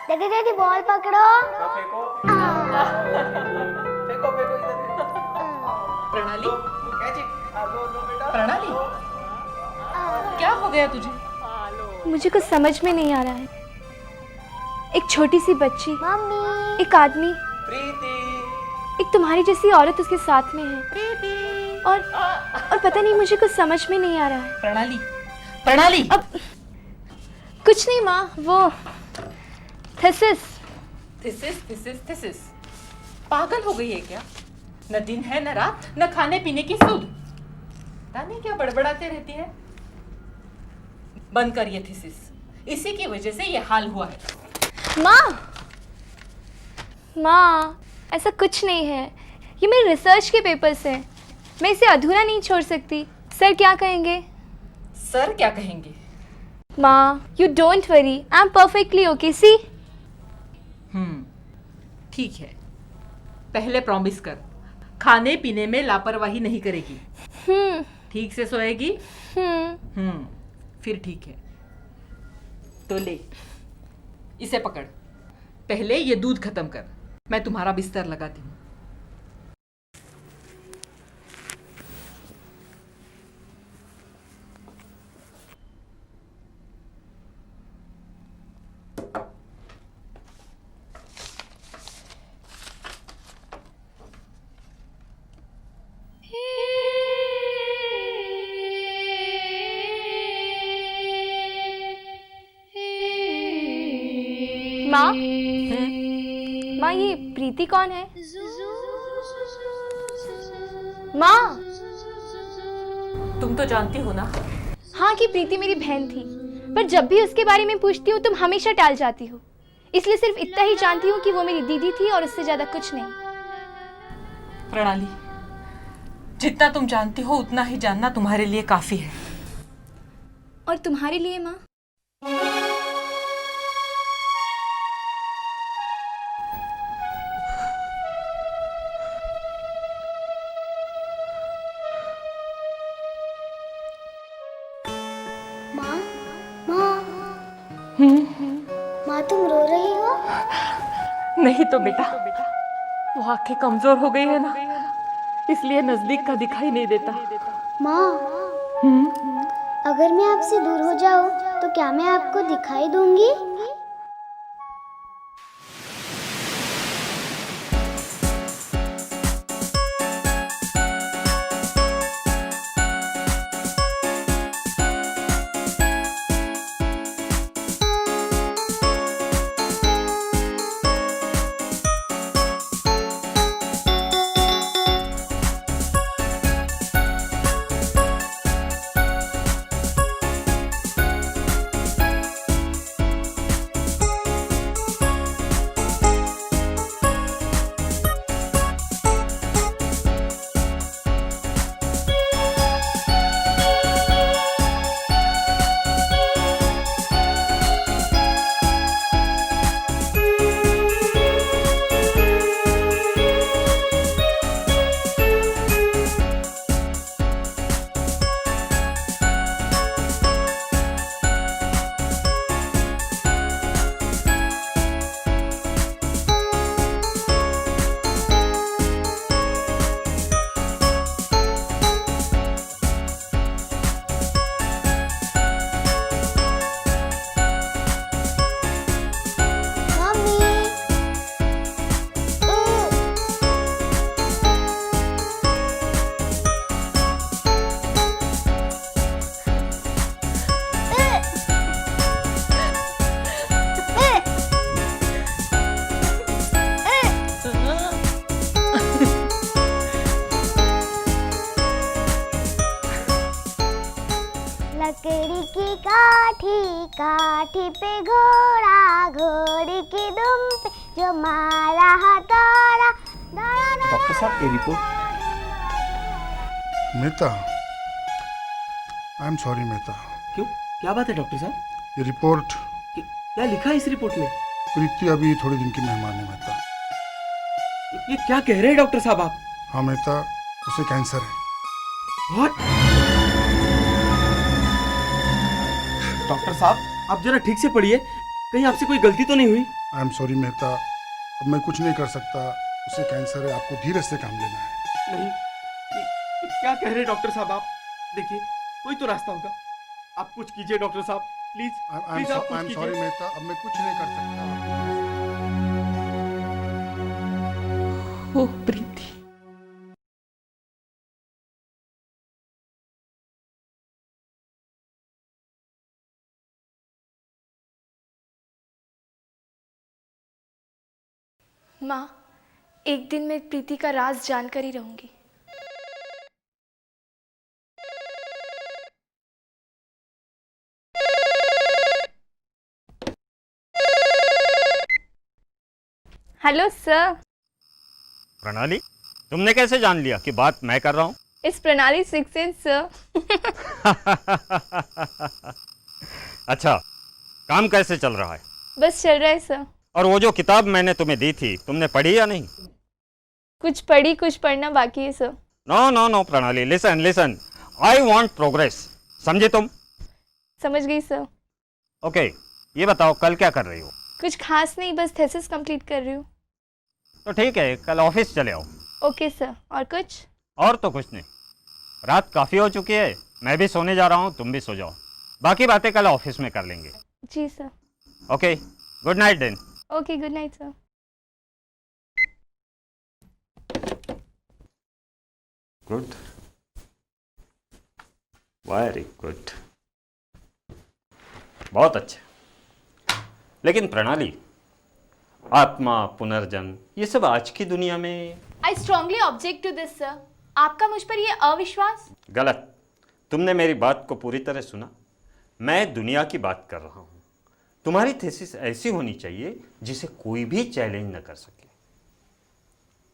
दीदी दीदी बॉल पकड़ो। फेंको फेंको फेंको इधर। प्रणाली, कैच इट। लो बेटा। प्रणाली, क्या हो गया तुझे? मुझे कुछ समझ में नहीं आ रहा है। एक छोटी सी बच्ची, मम्मी। एक आदमी, प्रीति। एक तुम्हारी जैसी औरत उसके साथ में है। और पता नहीं, मुझे कुछ समझ में नहीं आ रहा है। प्रणाली, प्रणाली, अब कुछ नहीं माँ, वो थीसिस। Thesis thesis thesis. पागल हो गई है क्या? न दिन है न रात, न खाने पीने की सुध। पता नहीं क्या बड़बड़ाते रहती है। बंद कर ये थिसिस, इसी की वजह से ये हाल हुआ है। माँ, ऐसा कुछ नहीं है। ये मेरे रिसर्च के पेपर्स हैं। मैं इसे अधूरा नहीं छोड़ सकती। सर क्या कहेंगे? सर क्या कहेंगे? माँ, you don't worry, I am perfectly okay. See, ठीक है। पहले प्रॉमिस कर, खाने पीने में लापरवाही नहीं करेगी, ठीक से सोएगी। फिर ठीक है। तो ले, इसे पकड़। पहले ये दूध खत्म कर, मैं तुम्हारा बिस्तर लगाती हूँ। माँ, माँ ये प्रीति कौन है? माँ, तुम तो जानती हो ना। हाँ कि प्रीति मेरी बहन थी, पर जब भी उसके बारे में पूछती हूँ तुम हमेशा टाल जाती हो। इसलिए सिर्फ इतना ही जानती हूँ कि वो मेरी दीदी थी और उससे ज्यादा कुछ नहीं। प्रणाली, जितना तुम जानती हो उतना ही जानना तुम्हारे लिए काफी है। और तुम्हारे लिए माँ? माँ, माँ, माँ तुम रो रही हो? नहीं तो बेटा, वो आंखें कमजोर हो गई है ना, इसलिए नजदीक का दिखाई नहीं देता। माँ, अगर मैं आपसे दूर हो जाऊँ तो क्या मैं आपको दिखाई दूंगी? लकड़ी की काठी, काठी पे घोड़ा, घोड़े की दुम पे जो मारा हथौड़ा, डॉक्टर साहब ये report. Mehta, I am sorry Mehta. क्यों, क्या बात है डॉक्टर साहब? ये रिपोर्ट, क्या लिखा है इस रिपोर्ट में? प्रीति अभी थोड़े दिन की मेहमान है मेहता। ये क्या कह रहे हैं डॉक्टर साहब आप? हाँ मेहता, उसे कैंसर है। What? डॉक्टर साहब आप जरा ठीक से पढ़िए, कहीं आपसे कोई गलती तो नहीं हुई? आई एम सॉरी मेहता, अब मैं कुछ नहीं कर सकता। उसे कैंसर है, आपको धीरे से काम लेना है। नहीं, ये क्या कह रहे हैं डॉक्टर साहब आप? देखिए कोई तो रास्ता होगा, आप कुछ कीजिए डॉक्टर साहब, प्लीज प्लीज आप आई कुछ एम सॉरी कीजिए। मेहता, अब मैं कुछ नहीं कर सकता। ओह प्रीति, माँ, एक दिन मैं प्रीति का राज जानकर ही रहूंगी। Hello sir. प्रणाली, तुमने कैसे जान लिया कि बात मैं कर रहा हूँ? इस प्रणाली सिक्स सेंस सर। अच्छा, काम कैसे चल रहा है? बस चल रहा है सर। और वो जो किताब मैंने तुम्हें दी थी, तुमने पढ़ी या नहीं? कुछ पढ़ी, कुछ पढ़ना बाकी है सर। नो नो नो प्रणाली, listen listen, I want progress, समझे तुम? समझ गई सर। ओके, ये बताओ कल क्या कर रही हो? कुछ खास नहीं, बस थीसिस कंप्लीट कर रही हूँ। तो ठीक है, कल ऑफिस चले आओ। Okay sir. और कुछ? और तो कुछ नहीं, रात काफ़ी हो चुकी है, मैं भी सोने जा रहा हूँ, तुम भी सो जाओ, बाकी बातें कल ऑफिस में कर लेंगे। जी sir. Okay, good night then. Okay, good night sir. Good, very good, बहुत अच्छे। लेकिन प्रणाली, आत्मा, पुनर्जन्म, ये सब आज की दुनिया में I strongly object to this sir. आपका मुझ पर ये अविश्वास। गलत। तुमने मेरी बात को पूरी तरह सुना। मैं दुनिया की बात कर रहा हूँ। तुम्हारी थीसिस ऐसी होनी चाहिए जिसे कोई भी चैलेंज न कर सके।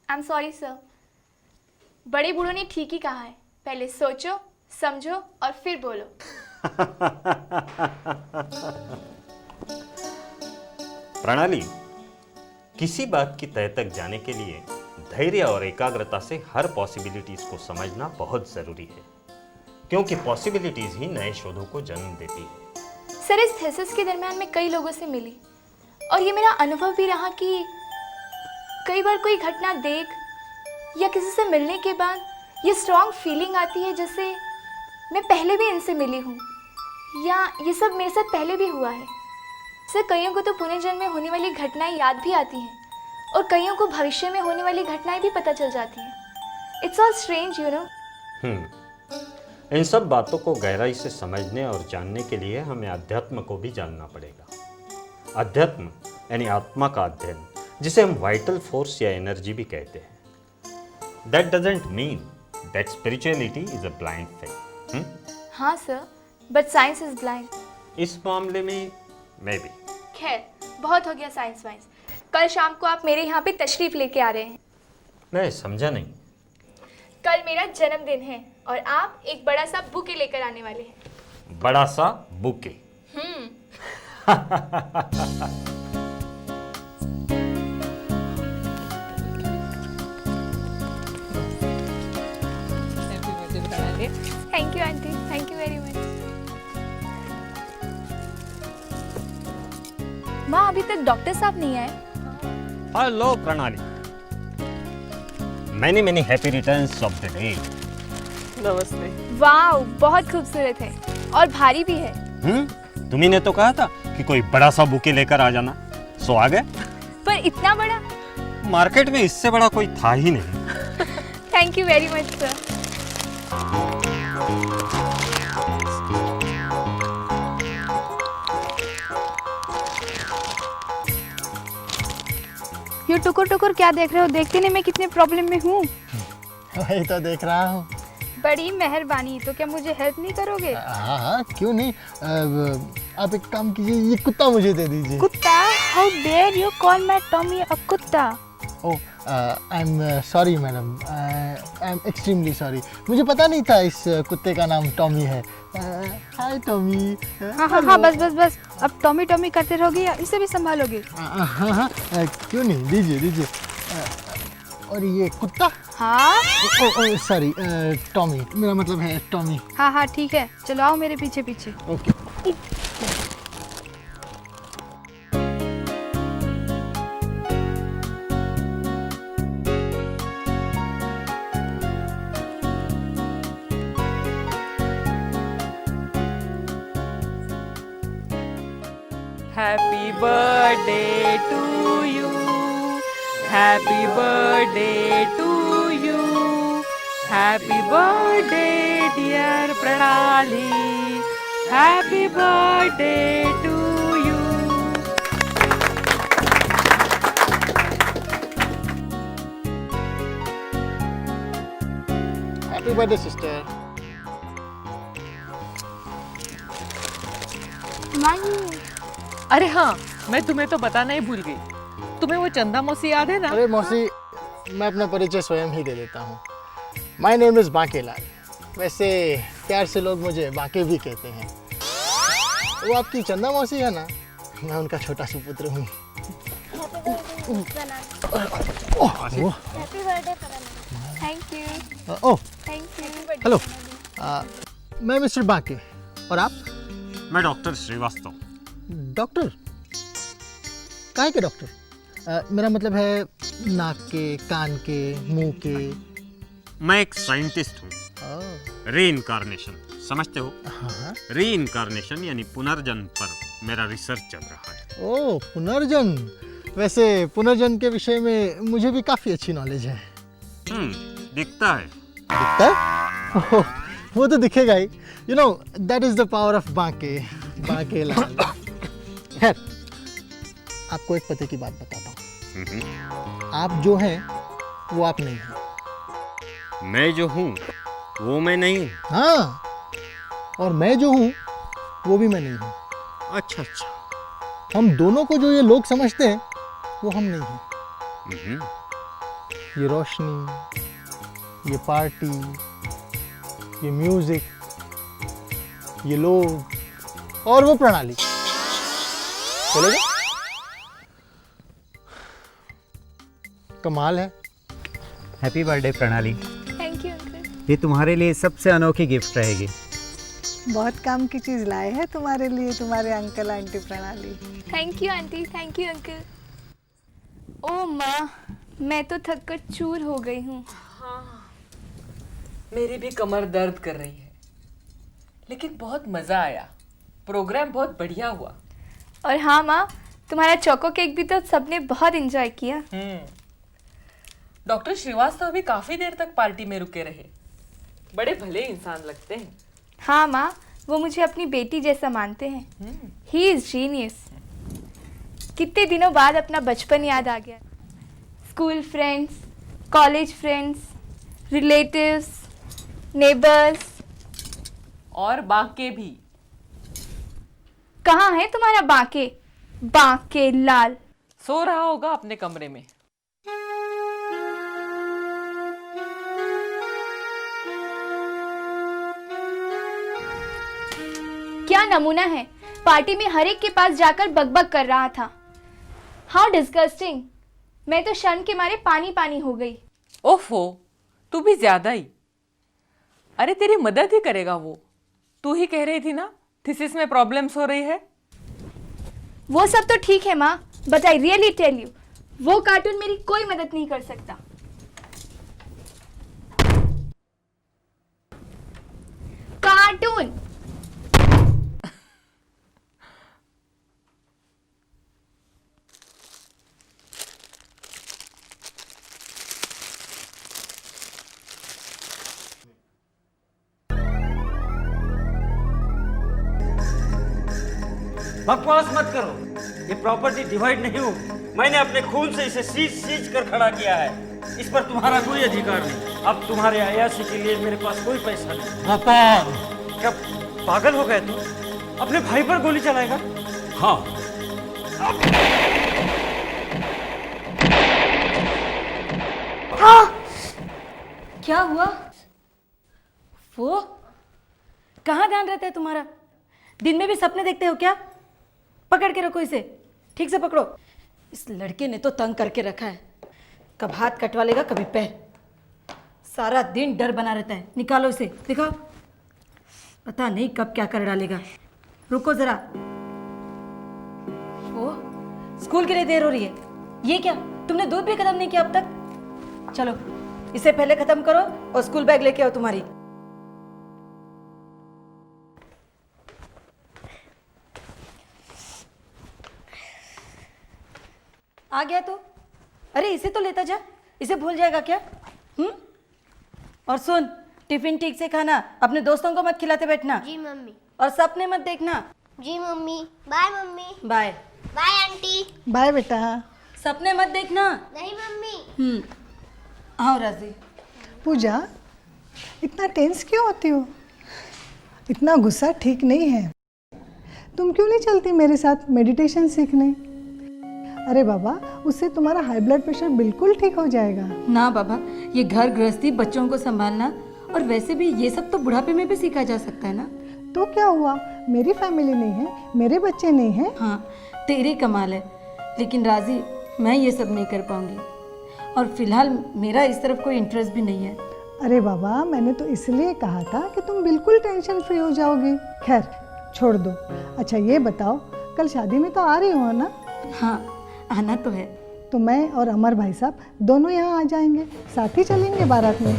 आई एम सॉरी सर। बड़े बूढ़ों ने ठीक ही कहा है, पहले सोचो, समझो और फिर बोलो। प्रणाली, किसी बात की तह तक जाने के लिए धैर्य और एकाग्रता से हर पॉसिबिलिटीज को समझना बहुत जरूरी है, क्योंकि पॉसिबिलिटीज ही नए शोधों को जन्म देती है। सर, इस थीसिस के दरमियान मैं कई लोगों से मिली और ये मेरा अनुभव भी रहा कि कई बार कोई घटना देख या किसी से मिलने के बाद ये स्ट्रॉन्ग फीलिंग आती है जैसे मैं पहले भी इनसे मिली हूँ या ये सब मेरे साथ पहले भी हुआ है। सर, कईयों को तो पुनर्जन्म में होने वाली घटनाएं याद भी आती हैं और कईयों को भविष्य में होने वाली घटनाएं भी पता चल जाती हैं। It's all strange, you know. इन सब बातों को गहराई से समझने और जानने के लिए हमें अध्यात्म को भी जानना पड़ेगा। अध्यात्म यानी आत्मा का अध्ययन, जिसे हम वाइटल फोर्स या एनर्जी भी कहते हैं। That doesn't mean that spirituality is a blind thing. हाँ sir, but science is blind. इस मामले में मैं भी। खैर, बहुत हो गया साइंस वाइंस। कल शाम को आप मेरे यहाँ पे तशरीफ लेके आ रहे हैं। मैं समझा नहीं। कल मेरा जन्मदिन है और आप एक बड़ा सा बुके लेकर आने वाले हैं। बड़ा सा bouquet? Thank you aunty, thank you very much. माँ, अभी तक डॉक्टर साहब नहीं आए। हेलो प्रणाली, many many happy returns of the day. नमस्ते। वाह, बहुत खूबसूरत है और भारी भी है। तुम्ही ने तो कहा था कि कोई बड़ा सा बुके लेकर आ जाना, सो आ गए। पर इतना बड़ा? मार्केट में इससे बड़ा कोई था ही नहीं। Thank you very much sir. ये टुकुर टुकुर क्या देख रहे हो? देखते नहीं मैं कितने प्रॉब्लम में हूँ। वही तो देख रहा हूँ। बड़ी मेहरबानी। तो क्या मुझे हेल्प नहीं करोगे? हाँ हाँ, क्यों नहीं। आप एक काम कीजिए, ये कुत्ता मुझे दे दीजिए। कुत्ता? How dare you call my Tommy a कुत्ता? Oh, I am sorry madam, I am extremely sorry. मुझे पता नहीं था इस कुत्ते का नाम टॉमी है। हाय टॉमी। हाँ हाँ हाँ, बस बस बस, अब टॉमी टॉमी करते रहोगे या इसे भी संभालोगे? हाँ हाँ, क्यों नहीं, दीजिए दीजिए। और ये कुत्ता? हाँ ओह सॉरी, टॉमी, मेरा मतलब है टॉमी। हाँ हाँ ठीक है, चलो आओ मेरे पीछे पीछे। Okay. Happy birthday to you. Happy birthday to you. Happy birthday dear Pranali. Happy birthday to you. Happy birthday sister. अरे हाँ, मैं तुम्हें तो बताना ही भूल गई। तुम्हें वो चंदा मौसी याद है ना? अरे मौसी, मैं अपना परिचय स्वयं ही दे देता हूँ। My name is Bankelal. वैसे प्यार से लोग मुझे बांके भी कहते हैं। वो आपकी चंदा मौसी है ना, मैं उनका छोटा सुपुत्र हूँ। Thank you. Oh thank you. Hello, मैं मिस्टर बांके। और आप? मैं डॉक्टर श्रीवास्तव। डॉक्टर? काहे के डॉक्टर? मेरा मतलब है नाक के, कान के, मुंह के। मैं एक साइंटिस्ट हूँ। रीइंकार्नेशन समझते हो? हाँ। रीइंकार्नेशन यानी पुनर्जन्म पर मेरा रिसर्च चल रहा है। ओह, पुनर्जन्म। वैसे पुनर्जन्म के विषय में मुझे भी काफ़ी अच्छी नॉलेज है। दिखता है। दिखता है? ओह, वो तो दिखेगा ही। You know, that is the power of Banke, Bankelal. खैर, आपको एक पते की बात बताता हूँ। आप जो हैं वो आप नहीं हैं। मैं जो हूँ वो मैं नहीं हूँ। हाँ, और मैं जो हूँ वो भी मैं नहीं हूँ। अच्छा अच्छा। हम दोनों को जो ये लोग समझते हैं वो हम नहीं हैं। ये रोशनी, ये पार्टी, ये म्यूजिक, ये लोग और वो प्रणाली। चलेगा? कमाल है। हैप्पी बर्थडे प्रणाली। Thank you uncle. ये तुम्हारे लिए सबसे अनोखी गिफ्ट रहेगी। बहुत काम की चीज लाए हैं तुम्हारे लिए तुम्हारे uncle aunty Pranali. Thank you aunty, thank you uncle. Oh माँ, मैं तो थक कर चूर हो गई हूँ। हाँ, मेरी भी कमर दर्द कर रही है, लेकिन बहुत मजा आया। प्रोग्राम बहुत बढ़िया हुआ। और हाँ माँ, तुम्हारा चोको केक भी तो सबने बहुत एंजॉय किया। डॉक्टर श्रीवास्तव भी काफी देर तक पार्टी में रुके रहे। बड़े भले इंसान लगते हैं। हाँ माँ, वो मुझे अपनी बेटी जैसा मानते हैं। He is genius. कितने दिनों बाद अपना बचपन याद आ गया। School friends, college friends, relatives, neighbours और बांके भी। कहाँ है तुम्हारा बांके? बांके लाल सो रहा होगा अपने कमरे में। क्या नमूना है, पार्टी में हर एक के पास जाकर बकबक कर रहा था। How disgusting. मैं तो शर्म के मारे पानी पानी हो गई। ओफो, तू भी ज्यादा ही। अरे तेरी मदद ही करेगा वो। तू ही कह रही थी ना थीसिस में प्रॉब्लम्स हो रही है। वो सब तो ठीक है माँ, but I really tell you, वो कार्टून मेरी कोई मदद नहीं कर सकता। कार्टून। बकवास मत करो। ये प्रॉपर्टी डिवाइड नहीं होगी। मैंने अपने खून से इसे सींच कर खड़ा किया है। इस पर तुम्हारा कोई अधिकार नहीं। अब तुम्हारे अयाशी के लिए मेरे पास कोई पैसा नहीं। गोपाल, क्या पागल हो गए तुम? अपने भाई पर गोली चलाएगा? हाँ, क्या हुआ? वो कहाँ ध्यान रहता है तुम्हारा? दिन में भी सपने देखते हो क्या? पकड़ के रखो इसे, ठीक से पकड़ो। इस लड़के ने तो तंग करके रखा है, कब हाथ कटवा लेगा कभी पैर। सारा दिन डर बना रहता है। निकालो इसे, दिखाओ। पता नहीं कब क्या कर डालेगा। रुको जरा। वो स्कूल के लिए देर हो रही है। ये क्या, तुमने दूध भी खत्म नहीं किया अब तक? चलो इसे पहले खत्म करो और स्कूल बैग लेके आओ तुम्हारी। आ गया तो? अरे इसे तो लेता जा, इसे भूल जाएगा क्या? और सुन, टिफिन ठीक से खाना, अपने दोस्तों को मत खिलाते बैठना। जी मम्मी। और सपने मत देखना। जी mummy. Bye mummy. Bye. Bye aunty. Bye बेटा। सपने मत देखना। नहीं मम्मी। आओ राजी। पूजा, इतना टेंस क्यों होती हो? इतना गुस्सा ठीक नहीं है। तुम क्यों नहीं चलती मेरे साथ मेडिटेशन सीखने? अरे बाबा, उससे तुम्हारा हाई ब्लड प्रेशर बिल्कुल ठीक हो जाएगा। ना बाबा, ये घर गृहस्थी, बच्चों को संभालना, और वैसे भी ये सब तो बुढ़ापे में भी सीखा जा सकता है ना। तो क्या हुआ, मेरी फैमिली नहीं है, मेरे बच्चे नहीं हैं। हाँ, तेरी कमाल है, लेकिन राजी मैं ये सब नहीं कर पाऊंगी, और फिलहाल मेरा इस तरफ कोई इंटरेस्ट भी नहीं है। अरे बाबा, मैंने तो इसलिए कहा था कि तुम बिल्कुल टेंशन फ्री हो जाओगी। खैर छोड़ दो। अच्छा ये बताओ, कल शादी में तो आ रही हो ना? हाँ, आना तो है। तो मैं और अमर भाई साहब दोनों यहाँ आ जाएंगे, साथ ही चलेंगे बारात में।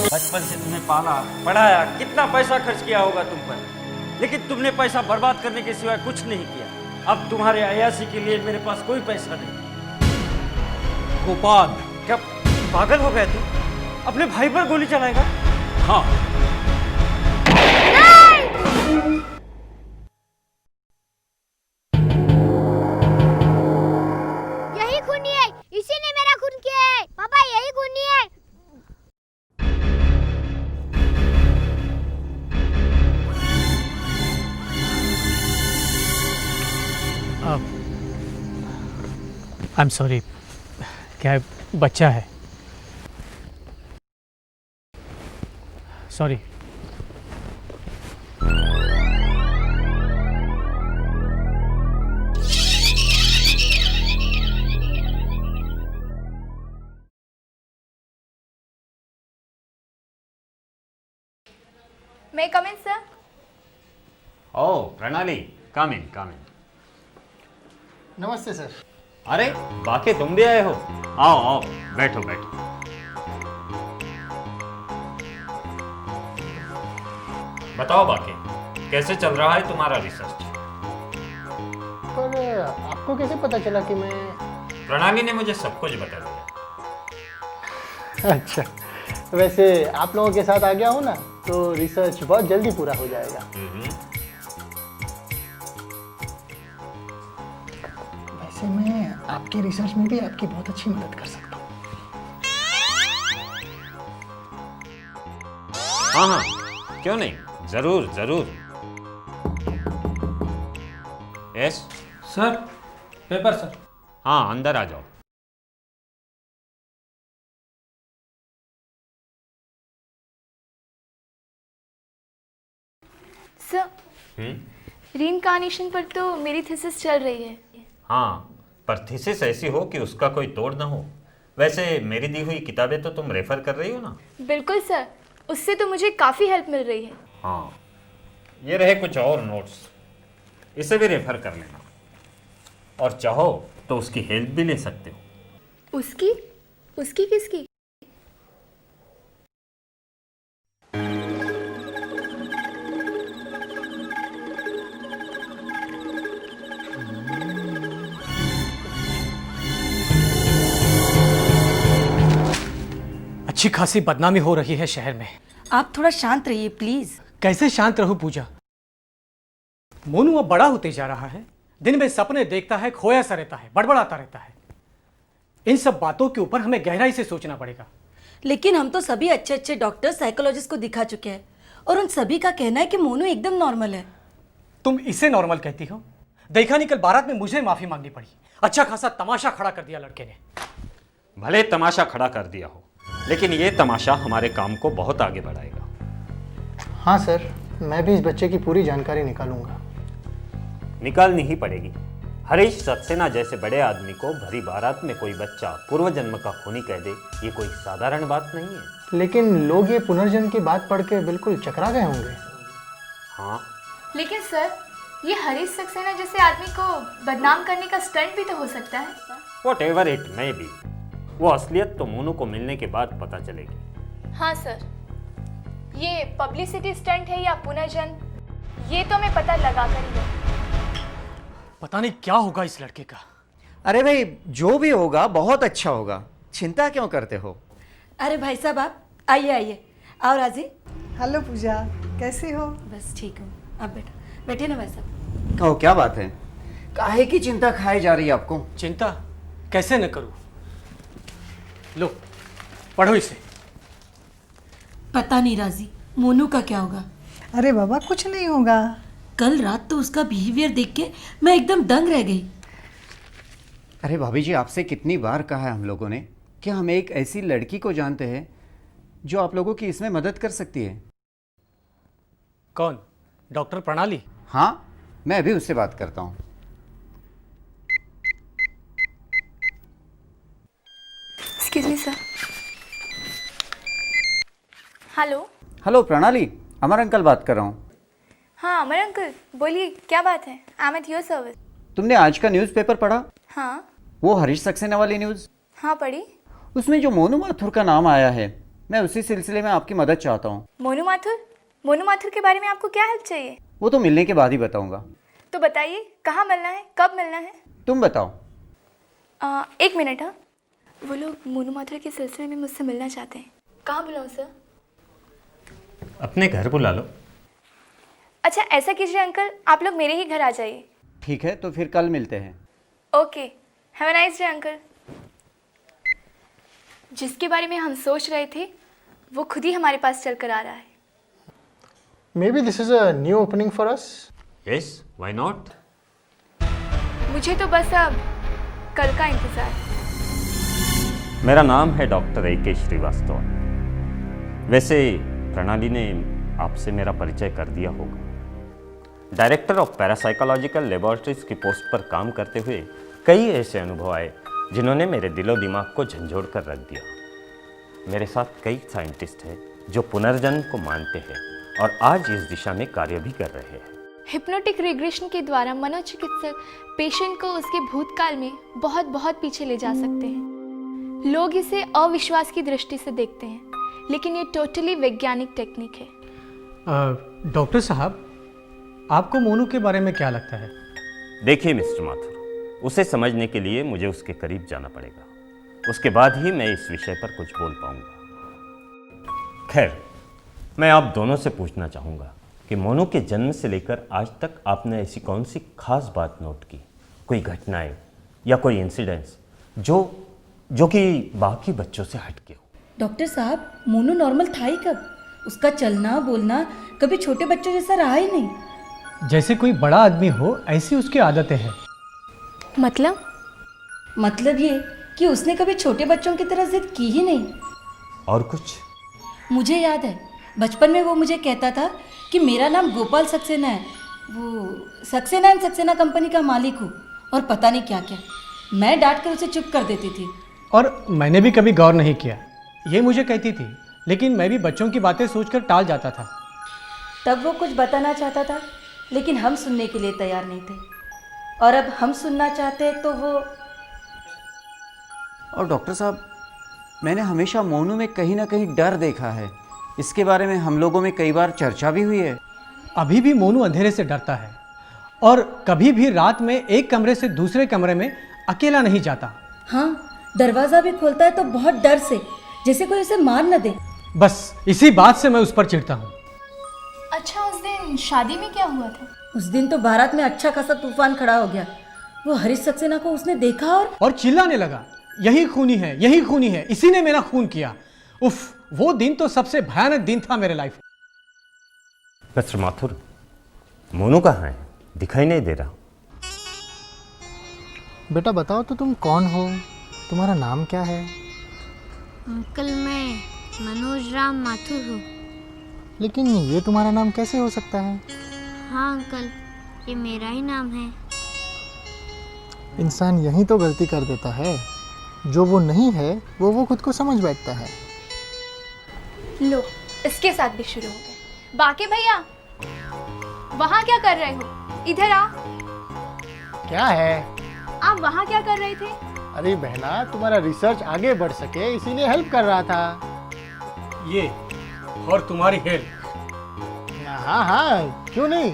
बचपन से तुम्हें पाला पढ़ाया, कितना पैसा खर्च किया होगा तुम पर, लेकिन तुमने पैसा बर्बाद करने के सिवाय कुछ नहीं किया। अब तुम्हारे अयाशी के लिए मेरे पास कोई पैसा नहीं। गोपाल। क्या पागल हो गए तुम? अपने भाई पर गोली चलाएगा? हाँ, यही खूनी है, इसी ने मेरा खून किया है। पापा यही खूनी है। आई एम सॉरी, क्या बच्चा है? Sorry. May I come in, sir? ओह प्रणाली, कम इन कम इन। नमस्ते सर। अरे बाकी तुम भी आए हो? आओ आओ, बैठो बैठो। बताओ बाकी, कैसे चल रहा है तुम्हारा रिसर्च? पर आपको कैसे पता चला कि मैं... प्रणाली ने मुझे सब कुछ बता दिया। अच्छा, वैसे आप लोगों के साथ आ गया हूँ ना, तो रिसर्च बहुत जल्दी पूरा हो जाएगा। वैसे मैं आपके रिसर्च में भी आपकी बहुत अच्छी मदद कर सकता हूँ। हाँ हाँ, क्यों नहीं, जरूर जरूर। Yes sir, paper sir. हाँ, अंदर आ जाओ। सर, रीइंकार्नेशन पर तो मेरी थीसिस चल रही है। हाँ, पर थीसिस ऐसी हो कि उसका कोई तोड़ ना हो। वैसे मेरी दी हुई किताबें तो तुम रेफर कर रही हो ना? बिल्कुल सर, उससे तो मुझे काफ़ी हेल्प मिल रही है। हाँ, ये रहे कुछ और नोट्स, इसे भी रेफर कर लेना, और चाहो तो उसकी हेल्प भी ले सकते हो। उसकी? उसकी किसकी? अच्छी खासी बदनामी हो रही है शहर में। आप थोड़ा शांत रहिए प्लीज। कैसे शांत रहूं पूजा? मोनू अब बड़ा होते जा रहा है, दिन में सपने देखता है, खोया सा रहता है, बड़बड़ाता रहता है। इन सब बातों के ऊपर हमें गहराई से सोचना पड़ेगा। लेकिन हम तो सभी अच्छे अच्छे डॉक्टर, साइकोलॉजिस्ट को दिखा चुके हैं और उन सभी का कहना है कि मोनू एकदम नॉर्मल है। तुम इसे नॉर्मल कहती हो? देखा नहीं, कल बारात में मुझे माफी मांगनी पड़ी। अच्छा खासा तमाशा खड़ा कर दिया लड़के ने। भले तमाशा खड़ा कर दिया हो, लेकिन ये तमाशा हमारे काम को बहुत आगे बढ़ाएगा। हाँ सर, मैं भी इस बच्चे की पूरी जानकारी निकालूंगा। निकालनी ही पड़ेगी। हरीश सक्सेना जैसे बड़े आदमी को भरी बारात में कोई बच्चा पूर्व जन्म का खूनी कह दे, ये कोई साधारण बात नहीं है। लेकिन लोग ये पुनर्जन्म की बात पढ़ के बिल्कुल चकरा गए होंगे। हाँ, लेकिन सर, ये हरीश सक्सेना जैसे आदमी को बदनाम करने का स्टंट भी तो हो सकता है। व्हाटएवर इट मे बी, वो असलियत तो मोनू को मिलने के बाद पता चलेगी। हाँ सर, ये पब्लिसिटी स्टंट है या पुनर्जन्म, ये तो मैं पता लगा कर ही है। पता नहीं क्या होगा इस लड़के का। अरे भाई, जो भी होगा बहुत अच्छा होगा, चिंता क्यों करते हो? अरे भाई साहब, आप आइए आइए। आओ राजी। हेलो पूजा, कैसी हो? बस ठीक हूँ। आप बैठे ना भाई साहब। कहो, क्या बात है? काहे की चिंता खाई जा रही है आपको? चिंता कैसे न करूं? लो, पढ़ो इसे। पता नहीं राजी, मोनू का क्या होगा। अरे बाबा, कुछ नहीं होगा। कल रात तो उसका बिहेवियर देख के मैं एकदम दंग रह गई। अरे भाभी जी, आपसे कितनी बार कहा है हम लोगों ने कि हम एक ऐसी लड़की को जानते हैं जो आप लोगों की इसमें मदद कर सकती है। कौन? डॉक्टर प्रणाली? हाँ, मैं अभी उससे बात करता हूँ। Excuse me sir. Hello. Hello प्रणाली, अमर अंकल बात कर रहा हूँ। हाँ अमर अंकल, बोलिए क्या बात है? I am at your service. तुमने आज का न्यूज़पेपर पढ़ा? हाँ। वो हरीश सक्सेना वाली न्यूज़? हाँ पढ़ी। उसमें जो मोनू माथुर का नाम आया है, मैं उसी सिलसिले में आपकी मदद चाहता हूँ। मोनू माथुर? मोनू माथुर के बारे में आपको क्या हेल्प चाहिए? वो तो मिलने के बाद ही बताऊंगा। तो बताइए, कहाँ मिलना है, कब मिलना है? तुम बताओ। एक मिनट। हाँ, वो लोग मोनू माथुर के सिलसिले में मुझसे मिलना चाहते हैं। कहाँ बुलाऊँ सर? अपने घर बुला लो। अच्छा ऐसा कीजिए अंकल, आप लोग मेरे ही घर आ जाइए। ठीक है, तो फिर कल मिलते हैं। Okay, have a nice day uncle. जिसके बारे में हम सोच रहे थे वो खुद ही हमारे पास चल कर आ रहा है। Maybe this is a new opening for us. Yes, why not? मुझे तो बस अब कल का इंतजार है। मेरा नाम है डॉक्टर ए के श्रीवास्तव। वैसे प्रणाली ने आपसे मेरा परिचय कर दिया होगा। डायरेक्टर ऑफ पैरासाइकोलॉजिकल लेबोरेटरीज की पोस्ट पर काम करते हुए कई ऐसे अनुभव आए जिन्होंने मेरे दिलो दिमाग को झंझोड़ कर रख दिया। मेरे साथ कई साइंटिस्ट हैं जो पुनर्जन्म को मानते हैं और आज इस दिशा में कार्य भी कर रहे हैं। हिप्नोटिक रिग्रेशन के द्वारा मनोचिकित्सक पेशेंट को उसके भूतकाल में बहुत बहुत पीछे ले जा सकते हैं। लोग इसे अविश्वास की दृष्टि से देखते हैं, लेकिन ये टोटली वैज्ञानिक टेक्निक है। डॉक्टर साहब, आपको मोनू के बारे में क्या लगता है? देखिए मिस्टर माथुर, उसे समझने के लिए मुझे उसके करीब जाना पड़ेगा। उसके बाद ही मैं इस विषय पर कुछ बोल पाऊंगा। खैर, मैं आप दोनों से पूछना चाहूँगा कि मोनू के जन्म से लेकर आज तक आपने ऐसी कौन सी खास बात नोट की, कोई घटनाएं या कोई इंसिडेंट्स जो कि बाकी बच्चों से हटके हो? डॉक्टर साहब, मोनू नॉर्मल था ही कब? उसका चलना बोलना कभी छोटे बच्चों जैसा रहा ही नहीं। जैसे कोई बड़ा आदमी हो ऐसी उसकी आदतें हैं। मतलब ये कि उसने कभी छोटे बच्चों की तरह जिद की ही नहीं। और कुछ? मुझे याद है, बचपन में वो मुझे कहता था कि मेरा नाम गोपाल सक्सेना है, वो सक्सेना एंड सक्सेना कंपनी का मालिक हूँ, और पता नहीं क्या क्या। मैं डांट कर उसे चुप कर देती थी। और मैंने भी कभी गौर नहीं किया, ये मुझे कहती थी, लेकिन मैं भी बच्चों की बातें सोचकर टाल जाता था। तब वो कुछ बताना चाहता था, लेकिन हम सुनने के लिए तैयार नहीं थे, और अब हम सुनना चाहते तो वो। और डॉक्टर साहब, मैंने हमेशा मोनू में कहीं ना कहीं डर देखा है। इसके बारे में हम लोगों में कई बार चर्चा भी हुई है। अभी भी मोनू अंधेरे से डरता है और कभी भी रात में एक कमरे से दूसरे कमरे में अकेला नहीं जाता। हाँ, दरवाज़ा भी खोलता है तो बहुत डर से, जैसे कोई उसे मार न दे। बस इसी बात से मैं उस पर चिढ़ता हूँ। अच्छा, उस दिन शादी में क्या हुआ था? उस दिन तो बारात में अच्छा खासा तूफान खड़ा हो गया। वो हरीश सक्सेना को उसने देखा और चिल्लाने लगा, यही खूनी है, यही खूनी है, इसी ने मेरा खून किया। उफ, वो दिन तो सबसे भयानक दिन था मेरे लाइफ। मिस्टर माथुर, मोनू कहाँ है? दिखाई नहीं दे रहा। बेटा बताओ तो तुम कौन हो, तुम्हारा नाम क्या है? अंकल, मैं मनोज राम माथुर हूँ। लेकिन ये तुम्हारा नाम कैसे हो सकता है? हाँ अंकल, ये मेरा ही नाम है। इंसान यही तो गलती कर देता है, जो वो नहीं है वो खुद को समझ बैठता है। लो, इसके साथ भी शुरू हो गए। बाकी भैया, वहाँ क्या कर रहे हो? इधर आ। क्या है? आप वहाँ क्या कर रहे थे? अरे बहना, तुम्हारा रिसर्च आगे बढ़ सके इसीलिए हेल्प कर रहा था। ये और तुम्हारी हेल्प? हाँ हाँ, क्यों नहीं।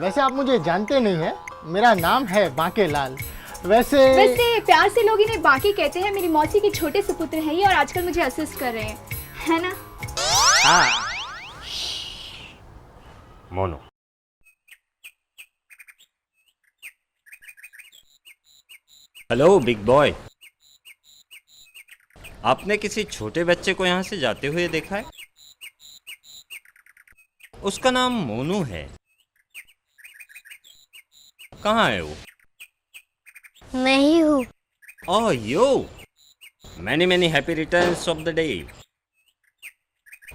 वैसे आप मुझे जानते नहीं हैं, मेरा नाम है बांकेलाल। वैसे प्यार से लोग इन्हें बाकी कहते हैं। मेरी मौसी के छोटे सुपुत्र हैं ये, और आजकल मुझे असिस्ट कर रहे हैं, है ना? हाँ। Monu, hello big boy. आपने किसी छोटे बच्चे को यहाँ से जाते हुए देखा है? उसका नाम मोनू है। कहाँ है वो? मैं ही हूँ। Oh yo, many happy returns of the day.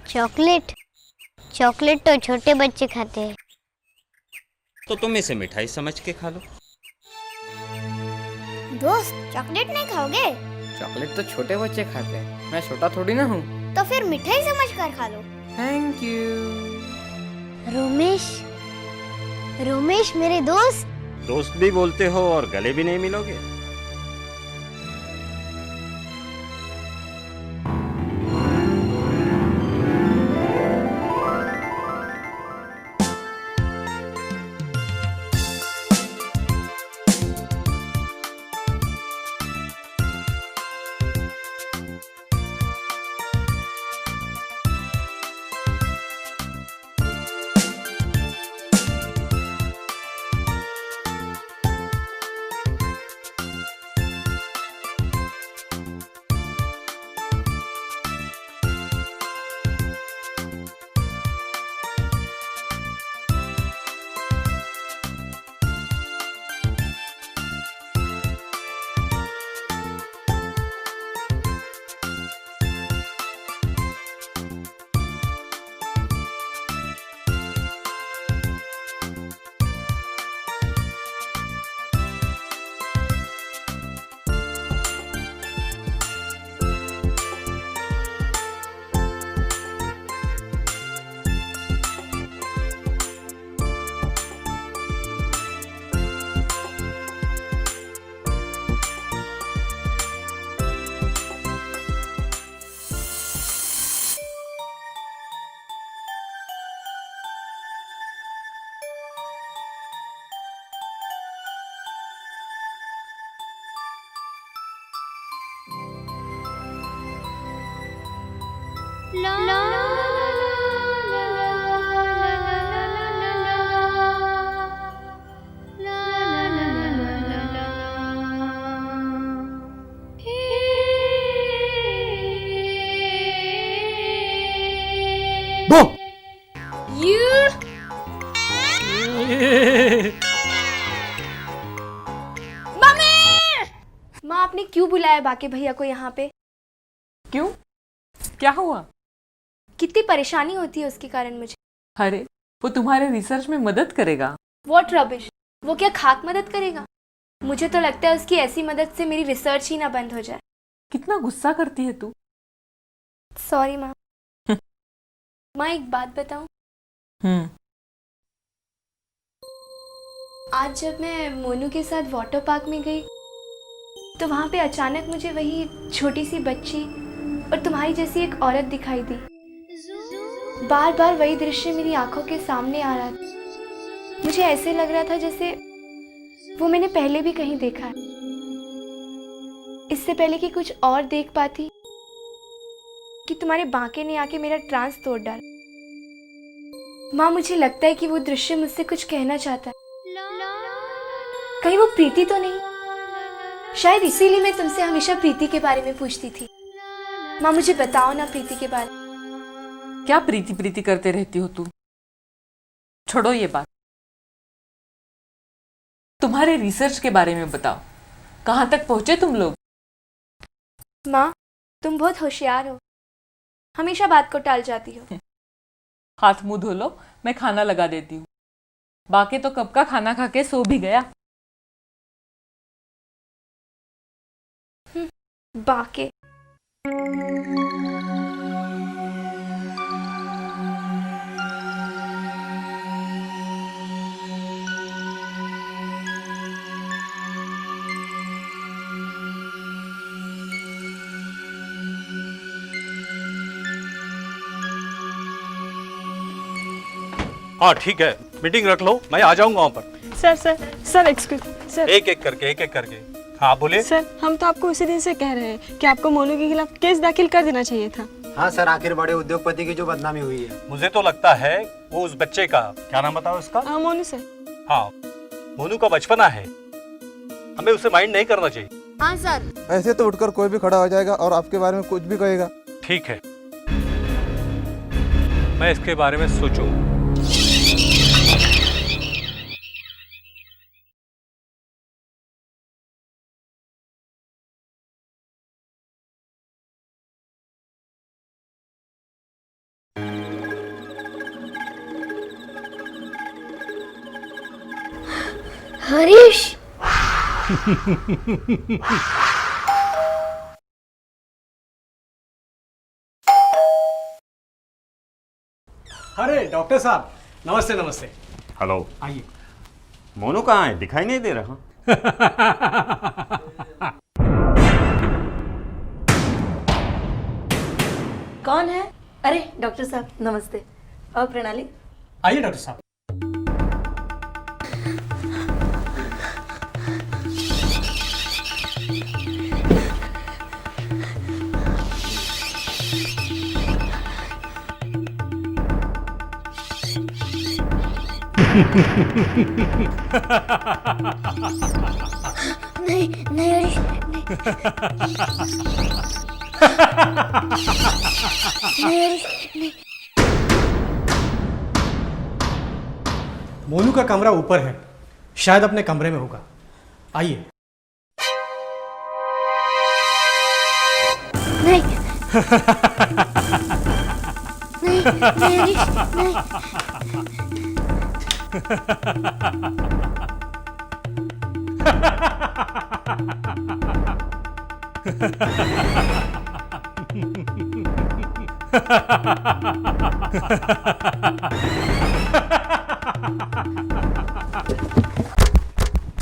Chocolate तो छोटे बच्चे खाते हैं। तो तुम इसे मिठाई समझ के खा लो। दोस्त, चॉकलेट नहीं खाओगे? चॉकलेट तो छोटे बच्चे खाते हैं, मैं छोटा थोड़ी ना हूँ। तो फिर मिठाई समझकर खा लो। Thank you. रोमेश मेरे दोस्त भी बोलते हो और गले भी नहीं मिलोगे? माँ, आपने क्यों बुलाया बाके भैया को यहाँ पे? क्यों? क्या हुआ? कितनी परेशानी होती है उसके कारण मुझे। अरे वो तुम्हारे रिसर्च में मदद करेगा। व्हाट रबिश, वो क्या खाक मदद करेगा? मुझे तो लगता है उसकी ऐसी मदद से मेरी रिसर्च ही ना बंद हो जाए। कितना गुस्सा करती है तू। सॉरी माँ। माँ, एक बात बताऊं? आज जब मैं मोनू के साथ वाटर पार्क में गई तो वहाँ पे अचानक मुझे वही छोटी सी बच्ची और तुम्हारी जैसी एक औरत दिखाई दी। बार बार वही दृश्य मेरी आंखों के सामने आ रहा था। मुझे ऐसे लग रहा था जैसे वो मैंने पहले भी कहीं देखा है, इससे पहले कि कुछ और देख पाती कि तुम्हारे बांके ने आके मेरा ट्रांस तोड़ डाला। माँ, मुझे लगता है कि वो दृश्य मुझसे कुछ कहना चाहता है। कहीं वो प्रीति तो नहीं? शायद इसीलिए मैं तुमसे हमेशा प्रीति के बारे में पूछती थी। माँ, मुझे बताओ ना प्रीति के बारे में। क्या प्रीति प्रीति करते रहती हो तुम? छोड़ो ये बात, तुम्हारे रिसर्च के बारे में बताओ। कहाँ तक पहुंचे तुम लोग? माँ, तुम बहुत होशियार हो, हमेशा बात को टाल जाती हो। हाथ मुंह धो लो, मैं खाना लगा देती हूँ। बाकी तो कब का खाना खा के सो भी गया। बाके। हाँ ठीक है, मीटिंग रख लो, मैं आ जाऊंगा वहाँ पर। Sir excuse sir. एक एक करके। हाँ बोले। सर, हम तो आपको उसी दिन से कह रहे हैं कि आपको मोनू के खिलाफ केस दाखिल कर देना चाहिए था। हाँ सर, आखिर बड़े उद्योगपति की जो बदनामी हुई है। मुझे तो लगता है वो उस बच्चे का, क्या नाम बताओ उसका? मोनू सर। हाँ, मोनू का बचपना है, हमें उसे माइंड नहीं करना चाहिए। हाँ सर। ऐसे तो उठकर कोई भी खड़ा हो जाएगा और आपके बारे में कुछ भी कहेगा। ठीक है, मैं इसके बारे में सोचूं। हरीश। अरे डॉक्टर साहब, नमस्ते नमस्ते। हेलो। आइए। मोनू कहाँ है? दिखाई नहीं दे रहा। कौन है? अरे डॉक्टर साहब नमस्ते। और प्रणाली। आइए डॉक्टर साहब। नहीं नहीं हरीश, नहीं हरीश, नहीं। मोनू का कमरा ऊपर है, शायद अपने कमरे में होगा। आइए। नहीं नहीं नहीं हरीश, नहीं।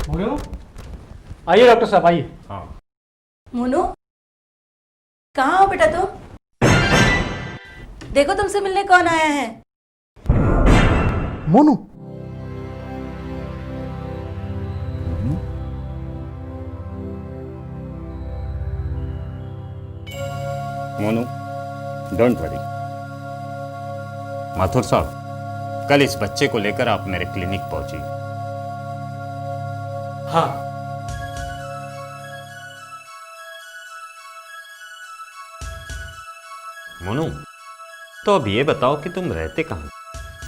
मोनू, आइए डॉक्टर साहब, आइए। हाँ। मोनू, कहाँ हो बेटा तुम? देखो तुमसे मिलने कौन आया है। मोनू। Monu, don't worry. माथुर साहब, कल इस बच्चे को लेकर आप मेरे क्लिनिक पहुंचिए। हाँ। मोनू, तो अब ये बताओ कि तुम रहते कहाँ?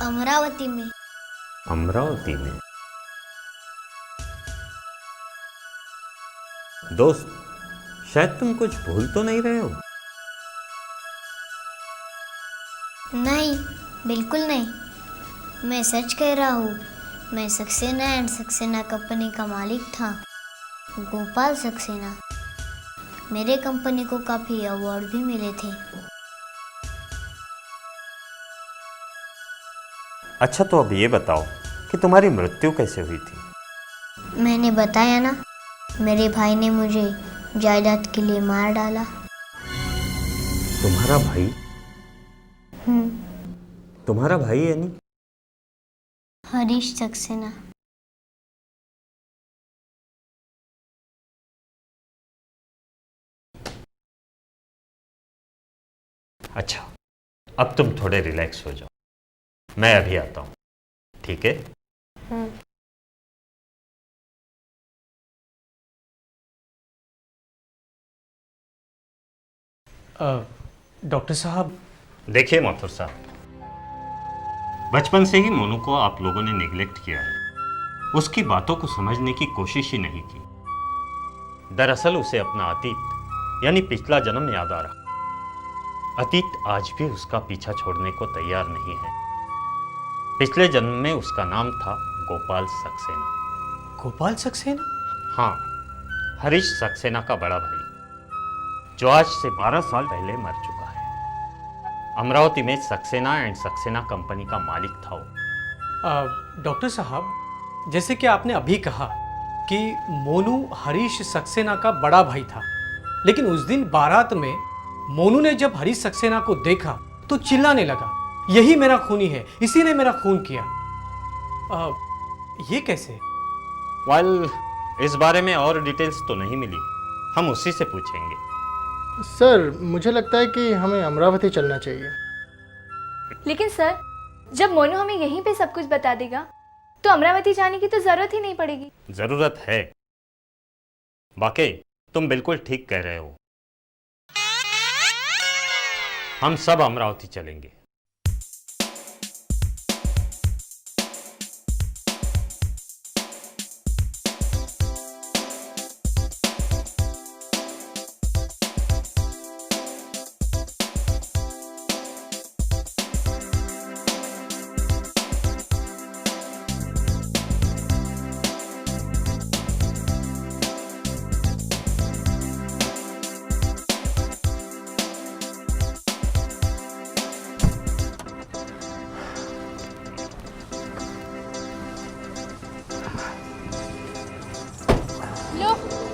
अमरावती में। अमरावती में? दोस्त, शायद तुम कुछ भूल तो नहीं रहे हो? नहीं, बिल्कुल नहीं। मैं सच कह रहा हूँ। मैं सक्सेना एंड सक्सेना कंपनी का मालिक था, गोपाल सक्सेना। मेरे कंपनी को काफ़ी अवार्ड भी मिले थे। अच्छा, तो अब ये बताओ कि तुम्हारी मृत्यु कैसे हुई थी? मैंने बताया ना, मेरे भाई ने मुझे जायदाद के लिए मार डाला। तुम्हारा भाई? तुम्हारा भाई यानी? हरीश सक्सेना। अच्छा, अब तुम थोड़े रिलैक्स हो जाओ, मैं अभी आता हूँ, ठीक है? डॉक्टर साहब। देखिए माथुर साहब, बचपन से ही मोनू को आप लोगों ने निगलेक्ट किया है। उसकी बातों को समझने की कोशिश ही नहीं की। दरअसल उसे अपना अतीत यानी पिछला जन्म याद आ रहा। अतीत आज भी उसका पीछा छोड़ने को तैयार नहीं है। पिछले जन्म में उसका नाम था गोपाल सक्सेना। गोपाल सक्सेना? हाँ, हरीश सक्सेना का बड़ा भाई, जो आज से 12 साल पहले मर चुका है। अमरावती में सक्सेना एंड सक्सेना कंपनी का मालिक था वो। डॉक्टर साहब, जैसे कि आपने अभी कहा कि मोनू हरीश सक्सेना का बड़ा भाई था, लेकिन उस दिन बारात में मोनू ने जब हरीश सक्सेना को देखा तो चिल्लाने लगा, यही मेरा खूनी है, इसी ने मेरा खून किया। ये कैसे? वेल, इस बारे में और डिटेल्स तो नहीं मिली, हम उसी से पूछेंगे। सर, मुझे लगता है कि हमें अमरावती चलना चाहिए। लेकिन सर, जब मोनू हमें यहीं पे सब कुछ बता देगा तो अमरावती जाने की तो जरूरत ही नहीं पड़ेगी। जरूरत है। वाकई तुम बिल्कुल ठीक कह रहे हो। हम सब अमरावती चलेंगे।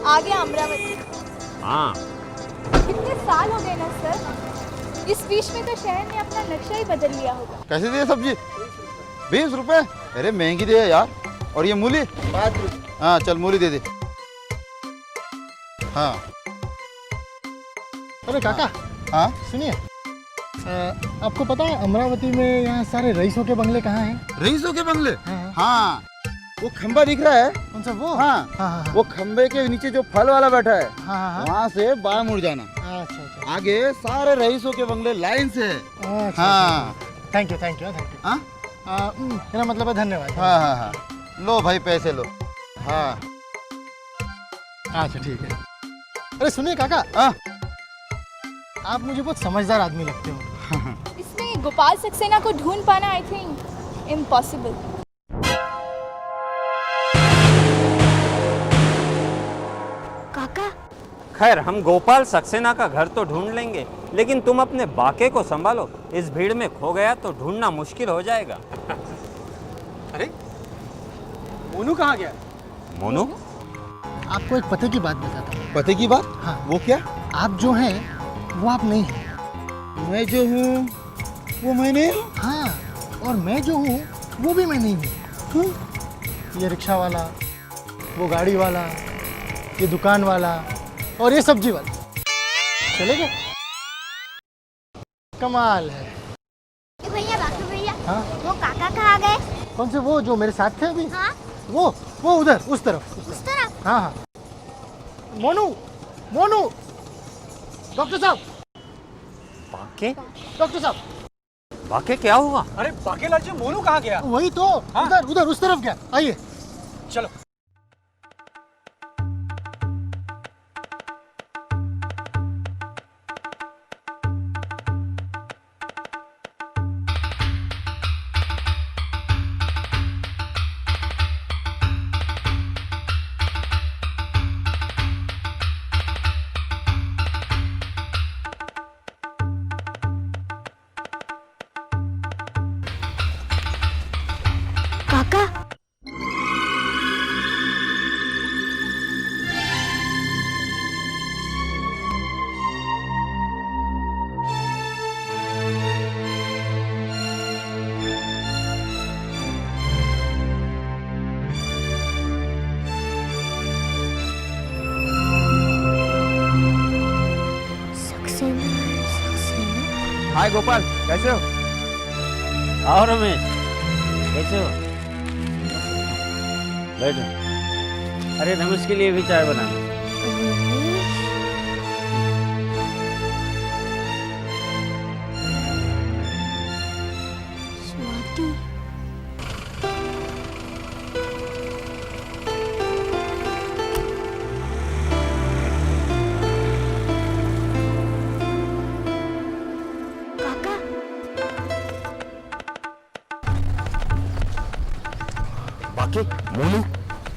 आ गया अमरावती। हाँ, कितने साल हो गए ना सर, इस बीच में तो शहर ने अपना नक्शा ही बदल लिया होगा। कैसे दिए सब्जी? 20 रुपए? अरे महंगी दे यार। और ये मूली? 5 रुपए। हाँ चल, मूली दे दे। हाँ। अरे काका। हाँ सुनिए, आपको पता है अमरावती में यहाँ सारे रईसों के बंगले कहाँ हैं? रईसों के बंगले? हाँ, वो खंबा दिख रहा है। कौन सा? वो? हाँ, वो खंबे के नीचे जो फल वाला बैठा है, हाँ। वहाँ से बाएं मुड़ जाना। अच्छा। आगे सारे रईसों के बंगले लाइन से है। हाँ, थैंक यू। हाँ, मेरा मतलब है धन्यवाद। हाँ, लो भाई पैसे लो। हाँ, अच्छा ठीक है। अरे सुनिए काका, आप मुझे बहुत समझदार आदमी लगते हो। इसमें गोपाल सक्सेना को ढूंढ पाना आई थिंक इम्पॉसिबल। काका, खैर हम गोपाल सक्सेना का घर तो ढूंढ लेंगे, लेकिन तुम अपने बाके को संभालो। इस भीड़ में खो गया तो ढूंढना मुश्किल हो जाएगा। अरे मोनू कहाँ गया? मोनू? आपको एक पते की बात बताता हूँ। पते की बात? हाँ। वो क्या? आप जो हैं वो आप नहीं हैं। मैं जो हूँ वो मैं नहीं हूँ। हाँ, और मैं जो हूँ वो भी मैं नहीं हूँ। ये रिक्शा वाला, वो गाड़ी वाला, ये दुकान वाला और ये सब्जी वाला चले गए। कमाल है। भैया, बाकी भैया, हाँ? वो काका कहाँ गए? कौन से? वो जो मेरे साथ थे अभी? हाँ? वो उधर, उस तरफ। उस तरफ? हाँ। मोनू, डॉक्टर साहब। बाके? डॉक्टर साहब, बाके क्या हुआ? अरे बाकेलाल जी, मोनू कहाँ गया? वही तो। हाँ? उधर उस तरफ गया। आइए चलो। हाय गोपाल, कैसे हो? आओ रमेश, कैसे हो? बैठो। अरे रमेश के लिए भी चाय बनाना। स्वाति, काका, बाकी मोनू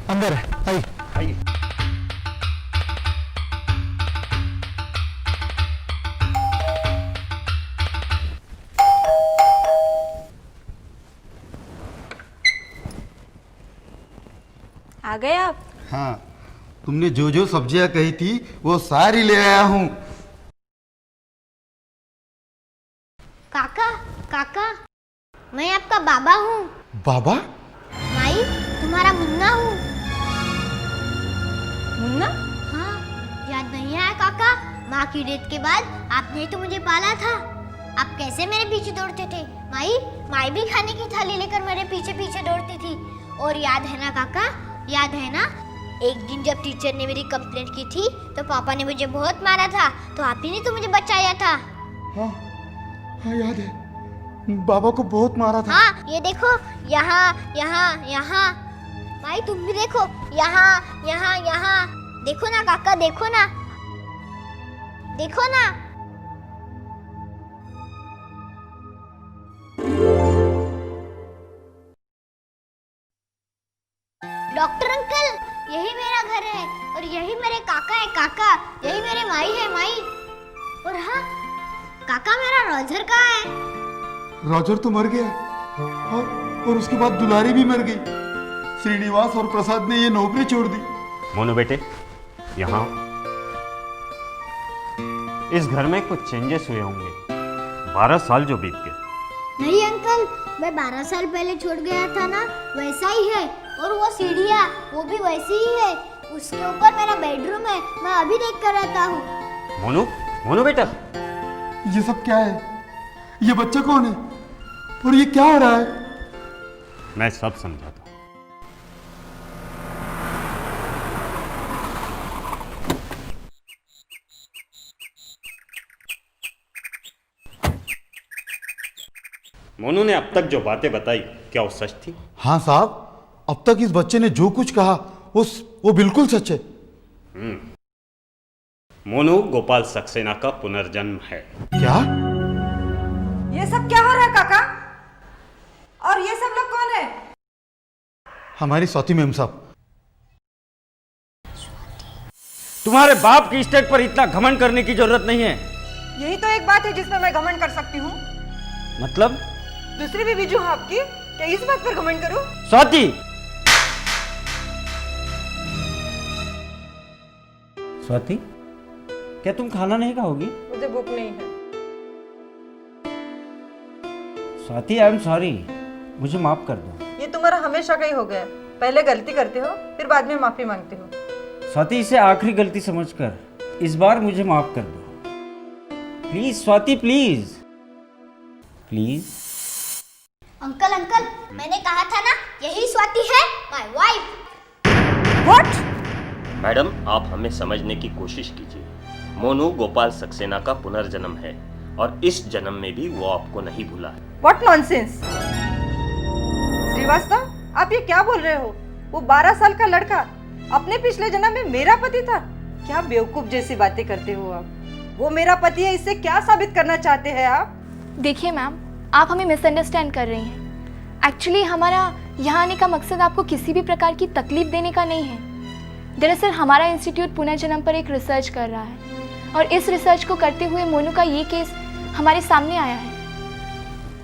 अंदर है, आइए आइए। आ गए आप? हाँ, तुमने जो जो सब्जियां कही थी वो सारी ले आया हूँ। काका, काका, मैं आपका बाबा हूँ। बाबा? माई, तुम्हारा मुन्ना हूँ। मुन्ना? हाँ, याद नहीं आया काका? माँ की डेथ के बाद आपने ही तो मुझे पाला था। आप कैसे मेरे पीछे दौड़ते थे? माई भी खाने की थाली लेकर मेरे पीछे पीछे दौड़ती थी। और याद है ना काका, याद है ना, एक दिन जब टीचर ने मेरी कंप्लेंट की थी तो पापा ने मुझे बहुत मारा था, तो आप ही ने तो मुझे बचाया था। हाँ, हाँ याद है, बाबा को बहुत मारा था। हाँ, ये देखो, यहाँ यहाँ यहाँ। माई तुम भी देखो, यहाँ यहाँ यहाँ। देखो ना काका, देखो ना, देखो ना। डॉक्टर अंकल, यही मेरा घर है और यही मेरे काका है काका, यही मेरे माई है माई। और हाँ काका, मेरा रोजर कहाँ है? रॉजर तो मर गया और उसके बाद दुलारी भी मर गई। श्रीनिवास और प्रसाद ने ये नौकरी छोड़ दी। मोनू बेटे, यहाँ इस घर में कुछ चेंजेस हुए होंगे। 12 साल जो बीत गए। नहीं अंकल, मैं 12 साल पहले छोड़ गया था ना, वैसा ही है। और वो सीढ़ियाँ, वो भी वैसी ही है। उसके ऊपर मेरा बेडरूम है, मैं अभी देख कर रहता हूँ। मोनू, मोनू बेटा, ये सब क्या है? ये बच्चा कौन है और ये क्या हो रहा है? मैं सब समझाता हूँ। मोनू ने अब तक जो बातें बताई, क्या वो सच थी? हाँ साहब, अब तक इस बच्चे ने जो कुछ कहा वो बिल्कुल सच है। मोनू गोपाल सक्सेना का पुनर्जन्म है। क्या? ये सब क्या हो रहा है काका? और ये सब लोग कौन है? हमारी स्वाति मैम साहब। तुम्हारे बाप की स्टेट पर इतना घमंड करने की जरूरत नहीं है। यही तो एक बात है जिसमें मैं घमंड कर सकती हूँ। मतलब? दूसरी बीवी जो है आपकी, क्या इस बात पर घमंड करूँ? स्वाति! स्वाति, क्या तुम खाना नहीं खाओगी? मुझे भूख नहीं है। स्वाति, आई एम सॉरी, मुझे माफ कर दो। ये तुम्हारा हमेशा का ही हो गया। पहले गलती करते हो, फिर बाद में माफी मांगते हो। स्वाति, इसे आखिरी गलती समझकर इस बार मुझे माफ कर दो। Please Swati, please please. Uncle uncle, मैंने कहा था ना, यही स्वाति है, माय वाइफ। व्हाट? मैडम, आप हमें समझने की कोशिश कीजिए। मोनू गोपाल सक्सेना का पुनर्जन्म है और इस जन्म में भी वो आपको नहीं भूला है। What nonsense! श्रीवास्तव, आप ये क्या बोल रहे हो? वो 12 साल का लड़का अपने पिछले जन्म में मेरा पति था? क्या बेवकूफ जैसी बातें करते हो आप। वो मेरा पति है, इससे क्या साबित करना चाहते हैं आप? देखिए मैम, आप हमें मिसअंडरस्टैंड कर रही हैं। एक्चुअली हमारा यहाँ आने का मकसद आपको किसी भी प्रकार की तकलीफ देने का नहीं है। दरअसल हमारा इंस्टीट्यूट पुनर्जन्म पर एक रिसर्च कर रहा है और इस रिसर्च को करते हुए मोनू का ये केस हमारे सामने आया है।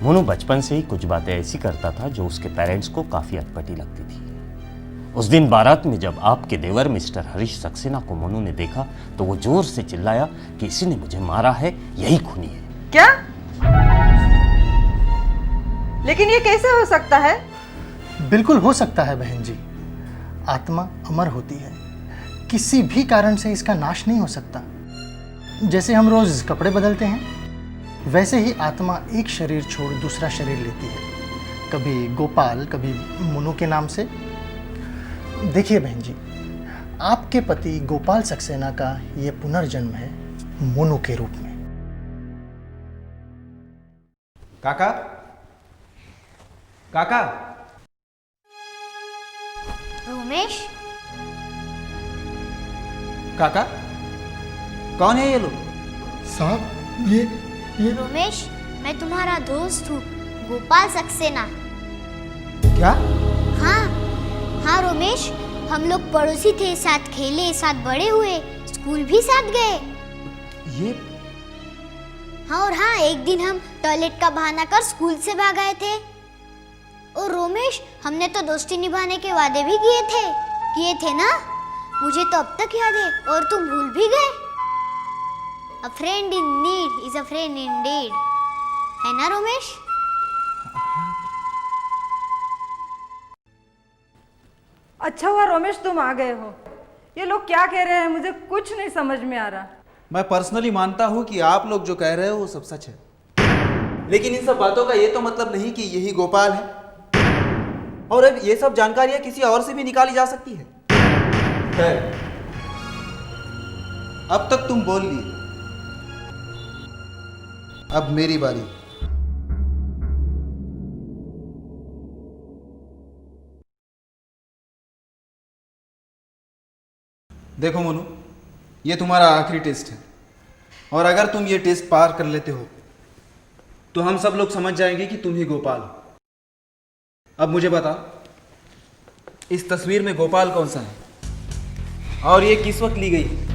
मोनू बचपन से ही कुछ बातें ऐसी करता था जो उसके पेरेंट्स को काफी अटपटी लगती थी। उस दिन बारात में जब आपके देवर मिस्टर हरीश सक्सेना को मोनू ने देखा तो वो जोर से चिल्लाया कि इसी ने मुझे मारा है, यही खूनी है। क्या? लेकिन ये कैसे हो सकता है? बिल्कुल हो सकता है बहन जी। आत्मा अमर होती है, किसी भी कारण से इसका नाश नहीं हो सकता। जैसे हम रोज कपड़े बदलते हैं, वैसे ही आत्मा एक शरीर छोड़ दूसरा शरीर लेती है, कभी गोपाल कभी मोनू के नाम से। देखिए बहन जी, आपके पति गोपाल सक्सेना का ये पुनर्जन्म है मोनू के रूप में। काका, काका। रोमेश, काका, कौन है ये लोग? साहब ये रोमेश, मैं तुम्हारा दोस्त हूँ, गोपाल सक्सेना। क्या? हाँ रोमेश, हम लोग पड़ोसी थे, साथ खेले, साथ बड़े हुए, स्कूल भी साथ गए। ये हाँ, और हाँ, एक दिन हम टॉयलेट का बहाना कर स्कूल से भाग आए थे। और रोमेश, हमने तो दोस्ती निभाने के वादे भी किए थे ना? मुझे तो अब तक याद है, और तुम भूल भी गए। A friend in need is a friend indeed, है ना रोमेश? अच्छा हुआ रोमेश तुम आ गए हो। ये लोग क्या कह रहे हैं मुझे कुछ नहीं समझ में आ रहा। मैं पर्सनली मानता हूँ कि आप लोग जो कह रहे हो वो सब सच है, लेकिन इन सब बातों का ये तो मतलब नहीं कि यही गोपाल है, और अब ये सब जानकारियां किसी और से भी निकाली जा सकती है। खैर, अब तक तुम बोल लिए, अब मेरी बारी। देखो मोनू, ये तुम्हारा आखिरी टेस्ट है, और अगर तुम ये टेस्ट पार कर लेते हो तो हम सब लोग समझ जाएंगे कि तुम ही गोपाल हो। अब मुझे बता, इस तस्वीर में गोपाल कौन सा है और ये किस वक्त ली गई है?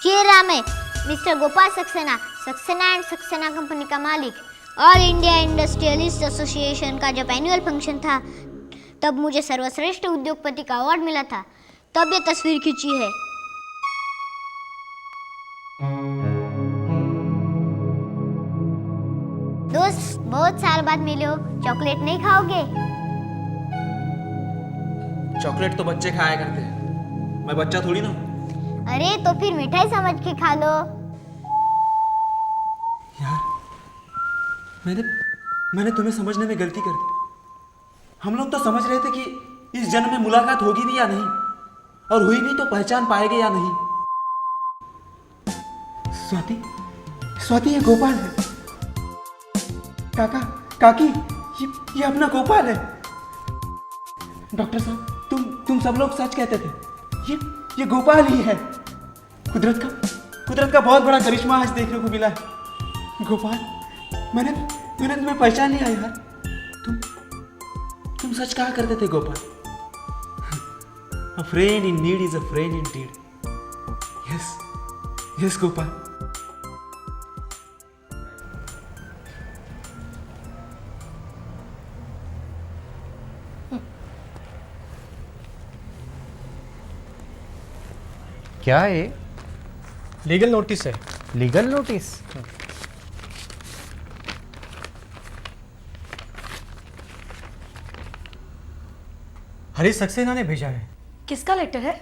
ये रहा मैं, mister Gopal Saxena, Saxena and Saxena company का मालिक। ऑल इंडिया इंडस्ट्रियलिस्ट एसोसिएशन का जब एनुअल फंक्शन था, तब मुझे सर्वश्रेष्ठ उद्योगपति का अवार्ड मिला था, तब ये तस्वीर खींची है। दोस्त, बहुत साल बाद मिले हो, चॉकलेट नहीं खाओगे? चॉकलेट तो बच्चे खाया करते हैं, मैं बच्चा थोड़ी ना हूं। अरे तो फिर मिठाई समझ के खा लो। यार, मैंने तुम्हें समझने में गलती कर दी। हम लोग तो समझ रहे थे कि इस जन्म में मुलाकात होगी भी या नहीं, और हुई नहीं तो पहचान पाएंगे या नहीं। स्वाति, ये गोपाल है। काका, काकी, ये अपना गोपाल है। डॉक्टर साहब, तुम सब लोग सच कहते थे, ये गोपाल ही है। कुदरत का बहुत बड़ा करिश्मा आज देखने को मिला है। गोपाल, मैंने तुम्हें पहचान लिया यार। तुम सच कहा करते थे Gopal. A friend in need is a friend indeed. Yes Gopal. क्या है? लीगल नोटिस है। Legal notice? हरीश सक्सेना ने भेजा है। किसका लेटर है?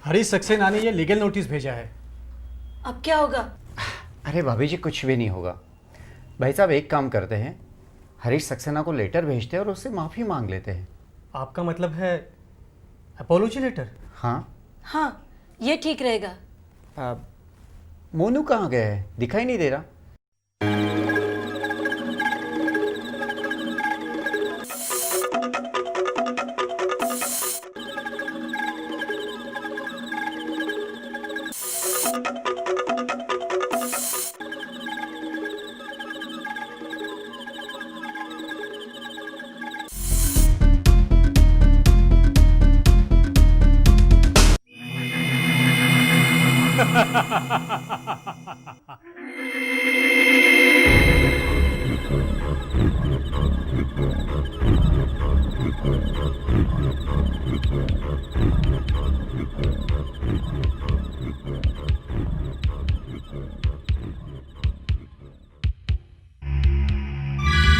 हरीश सक्सेना ने ये लीगल नोटिस भेजा है। अब क्या होगा? अरे भाभी जी, कुछ भी नहीं होगा। भाई साहब, एक काम करते हैं, हरीश सक्सेना को लेटर भेजते हैं और उससे माफ़ी मांग लेते हैं। आपका मतलब है अपोलॉजी लेटर? हाँ, ये ठीक रहेगा। मोनू कहाँ गया है? दिखाई नहीं दे रहा।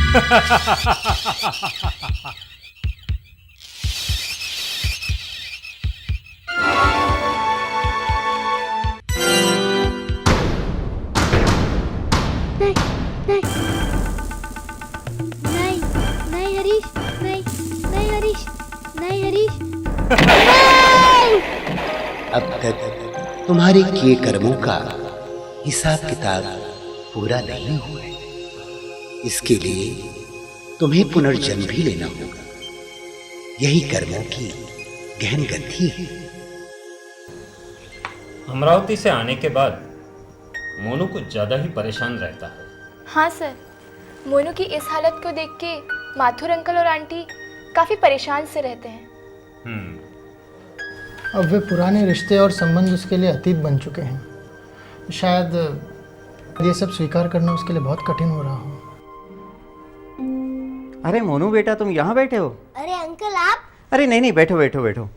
नहीं नहीं नहीं नहीं हरीश नहीं नहीं हरीश नहीं हरीश अब तक तुम्हारे किए कर्मों का हिसाब किताब पूरा नहीं हुआ है। इसके लिए तुम्हें पुनर्जन्म भी लेना होगा। यही कर्मों की गहन गति है। अमरावती से आने के बाद मोनू कुछ ज़्यादा ही परेशान रहता है। हाँ सर, मोनू की इस हालत को देख के माथुर अंकल और आंटी काफ़ी परेशान से रहते हैं। अब वे पुराने रिश्ते और संबंध उसके लिए अतीत बन चुके हैं। शायद ये सब स्वीकार करना उसके लिए बहुत कठिन हो रहा हो। अरे मोनू बेटा, तुम यहाँ बैठे हो? अरे अंकल आप? अरे नहीं नहीं, बैठो बैठो बैठो,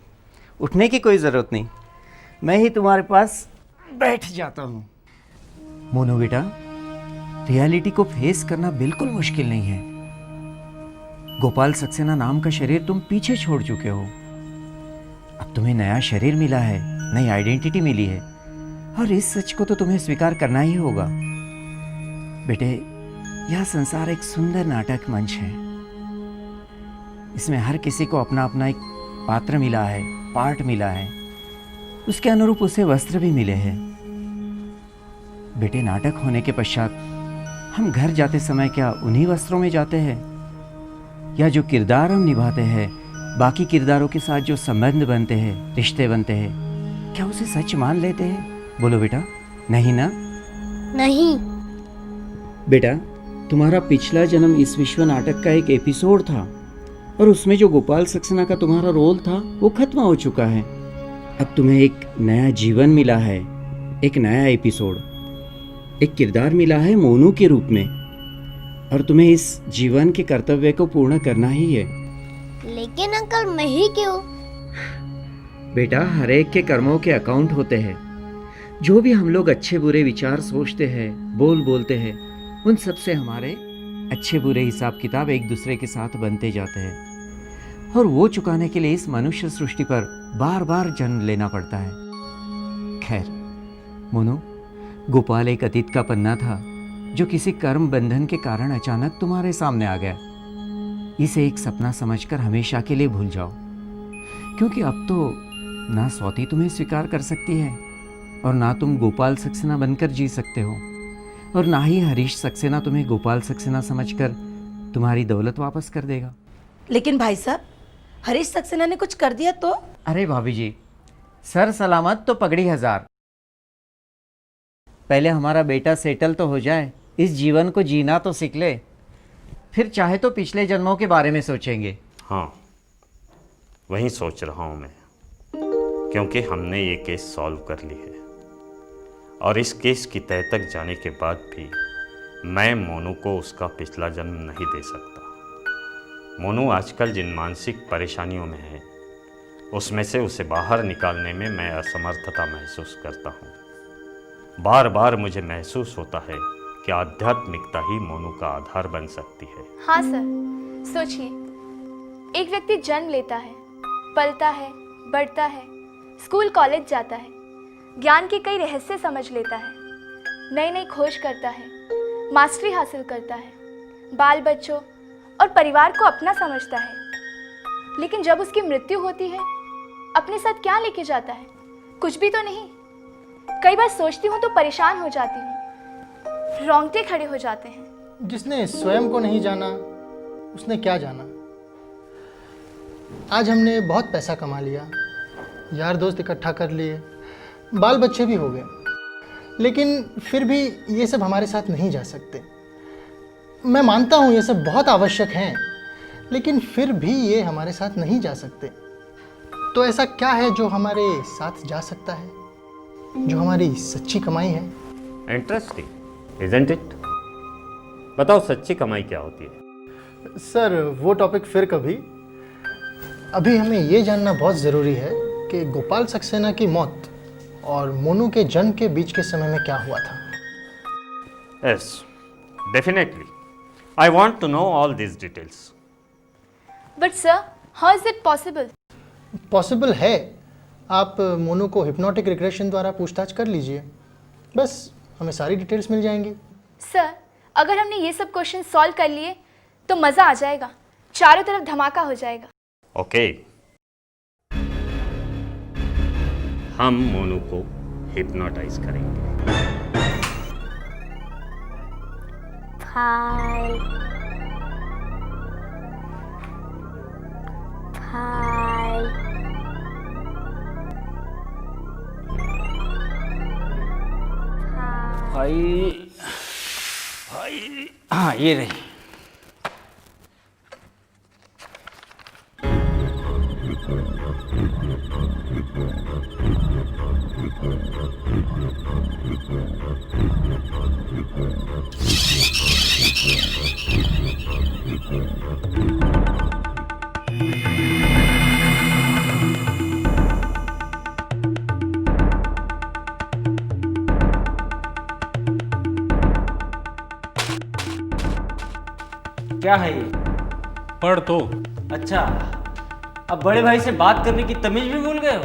उठने की कोई ज़रूरत नहीं, मैं ही तुम्हारे पास बैठ जाता हूँ। मोनू बेटा, रियलिटी को फेस करना बिल्कुल मुश्किल नहीं है। गोपाल सक्सेना नाम का शरीर तुम पीछे छोड़ चुके हो। अब तुम्हें नया शरीर मिला है, नई आइडेंटिटी मिली है, और इस सच को तो तुम्हें स्वीकार करना ही होगा। बेटे, यह संसार एक सुंदर नाटक मंच है। इसमें हर किसी को अपना अपना एक पात्र मिला है, पार्ट मिला है, उसके अनुरूप उसे वस्त्र भी मिले हैं। बेटे, नाटक होने के पश्चात हम घर जाते समय क्या उन्हीं वस्त्रों में जाते हैं, या जो किरदार हम निभाते हैं, बाकी किरदारों के साथ जो संबंध बनते हैं, रिश्ते बनते हैं, क्या उसे सच मान लेते हैं? बोलो बेटा, नहीं ना? नहीं। बेटा, तुम्हारा पिछला जन्म इस विश्व नाटक का एक एपिसोड था, और उसमें जो गोपाल सक्सेना का तुम्हारा रोल था वो खत्म हो चुका है। अब तुम्हें एक नया जीवन मिला है, एक नया एपिसोड, एक किरदार मिला है मोनू के रूप में, और तुम्हें इस जीवन के कर्तव्य को पूर्ण करना ही है। लेकिन अंकल मैं ही क्यों? बेटा, हर एक के कर्मों के अकाउंट होते हैं। जो भी हम लोग अच्छे बुरे विचार सोचते हैं, बोलते हैं, उन सब से हमारे अच्छे बुरे हिसाब किताब एक दूसरे के साथ बनते जाते हैं, और वो चुकाने के लिए इस मनुष्य सृष्टि पर बार बार जन्म लेना पड़ता है। खैर मोनू, गोपाल एक अतीत का पन्ना था जो किसी कर्म बंधन के कारण अचानक तुम्हारे सामने आ गया। इसे एक सपना समझकर हमेशा के लिए भूल जाओ, क्योंकि अब तो ना स्वाति तुम्हें स्वीकार कर सकती है, और ना तुम गोपाल सक्सेना बनकर जी सकते हो, और ना ही हरीश सक्सेना तुम्हें गोपाल सक्सेना समझकर तुम्हारी दौलत वापस कर देगा। लेकिन भाई साहब, हरीश सक्सेना ने कुछ कर दिया तो? अरे भाभी जी, सर सलामत तो पगड़ी हजार। पहले हमारा बेटा सेटल तो हो जाए, इस जीवन को जीना तो सीख ले, फिर चाहे तो पिछले जन्मों के बारे में सोचेंगे। हाँ, वही सोच रहा हूँ मैं, क्योंकि हमने ये केस सॉल्व कर ली है, और इस केस की तह तक जाने के बाद भी मैं मोनू को उसका पिछला जन्म नहीं दे सकता। मोनू आजकल जिन मानसिक परेशानियों में है, उसमें से उसे बाहर निकालने में मैं असमर्थता महसूस करता हूँ। बार बार मुझे महसूस होता है कि आध्यात्मिकता ही मोनू का आधार बन सकती है। हाँ सर, सोचिए, एक व्यक्ति जन्म लेता है, पलता है, बढ़ता है, स्कूल कॉलेज जाता है, ज्ञान के कई रहस्य समझ लेता है, नई नई खोज करता है, मास्टरी हासिल करता है, बाल बच्चों और परिवार को अपना समझता है। लेकिन जब उसकी मृत्यु होती है, अपने साथ क्या लेके जाता है? कुछ भी तो नहीं। कई बार सोचती हूँ तो परेशान हो जाती हूँ, रोंगटे खड़े हो जाते हैं। जिसने स्वयं को नहीं जाना, उसने क्या जाना। आज हमने बहुत पैसा कमा लिया, यार दोस्त इकट्ठा कर लिए, बाल बच्चे भी हो गए, लेकिन फिर भी ये सब हमारे साथ नहीं जा सकते। मैं मानता हूँ ये सब बहुत आवश्यक हैं, लेकिन फिर भी ये हमारे साथ नहीं जा सकते। तो ऐसा क्या है जो हमारे साथ जा सकता है, जो हमारी सच्ची कमाई है? Interesting, isn't it? बताओ, सच्ची कमाई क्या होती है? सर, वो टॉपिक फिर कभी। अभी हमें ये जानना बहुत ज़रूरी है कि गोपाल सक्सेना की मौत और मोनू के जन्म के बीच के समय में क्या हुआ था। Yes, definitely. I want to know all these details. But sir, how is it possible? Possible है। आप मोनू को हिप्नोटिक रिग्रेशन द्वारा पूछताछ कर लीजिए, बस हमें सारी डिटेल्स मिल जाएंगी। सर, अगर हमने ये सब क्वेश्चन सॉल्व कर लिए तो मज़ा आ जाएगा, चारों तरफ धमाका हो जाएगा। ओके, हम मोनू को हिप्नोटाइज करेंगे। भाई हाँ ये रही। क्या है ये? पढ़ तो। अच्छा, अब बड़े भाई से बात करने की तमीज भी भूल गए हो?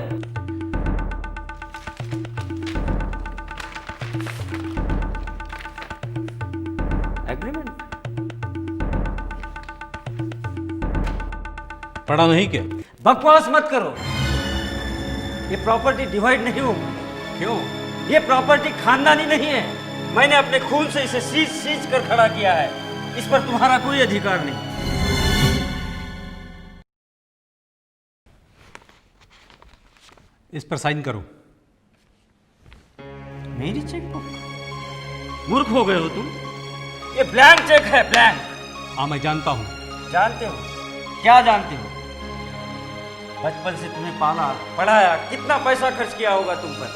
एग्रीमेंट पढ़ा नहीं क्या? बकवास मत करो। ये प्रॉपर्टी डिवाइड नहीं होगी। क्यों? ये प्रॉपर्टी खानदानी नहीं है। मैंने अपने खून से इसे सींच कर खड़ा किया है। इस पर तुम्हारा कोई अधिकार नहीं। इस पर साइन करो। मेरी चेकबुक? मूर्ख हो गए हो तुम। ये ब्लैंक चेक है, ब्लैंक। हाँ मैं जानता हूँ। जानते हो? क्या जानते हो? बचपन से तुम्हें पाला, पढ़ाया, कितना पैसा खर्च किया होगा तुम पर,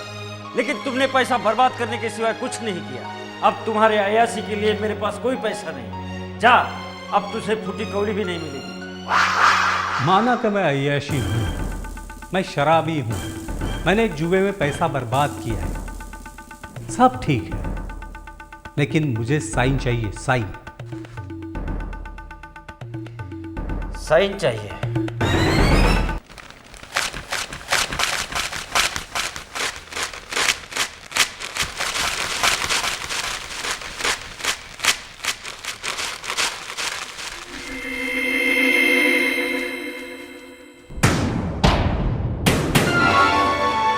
लेकिन तुमने पैसा बर्बाद करने के सिवाय कुछ नहीं किया। अब तुम्हारे अयासी के लिए मेरे पास कोई पैसा नहीं। जा, अब तुझे फूटी कौड़ी भी नहीं मिलेगी। माना कि मैं अय्याशी हूँ, मैं शराबी हूँ, मैंने जुए में पैसा बर्बाद किया है, सब ठीक है, लेकिन मुझे साइन चाहिए, साइन। साइन चाहिए?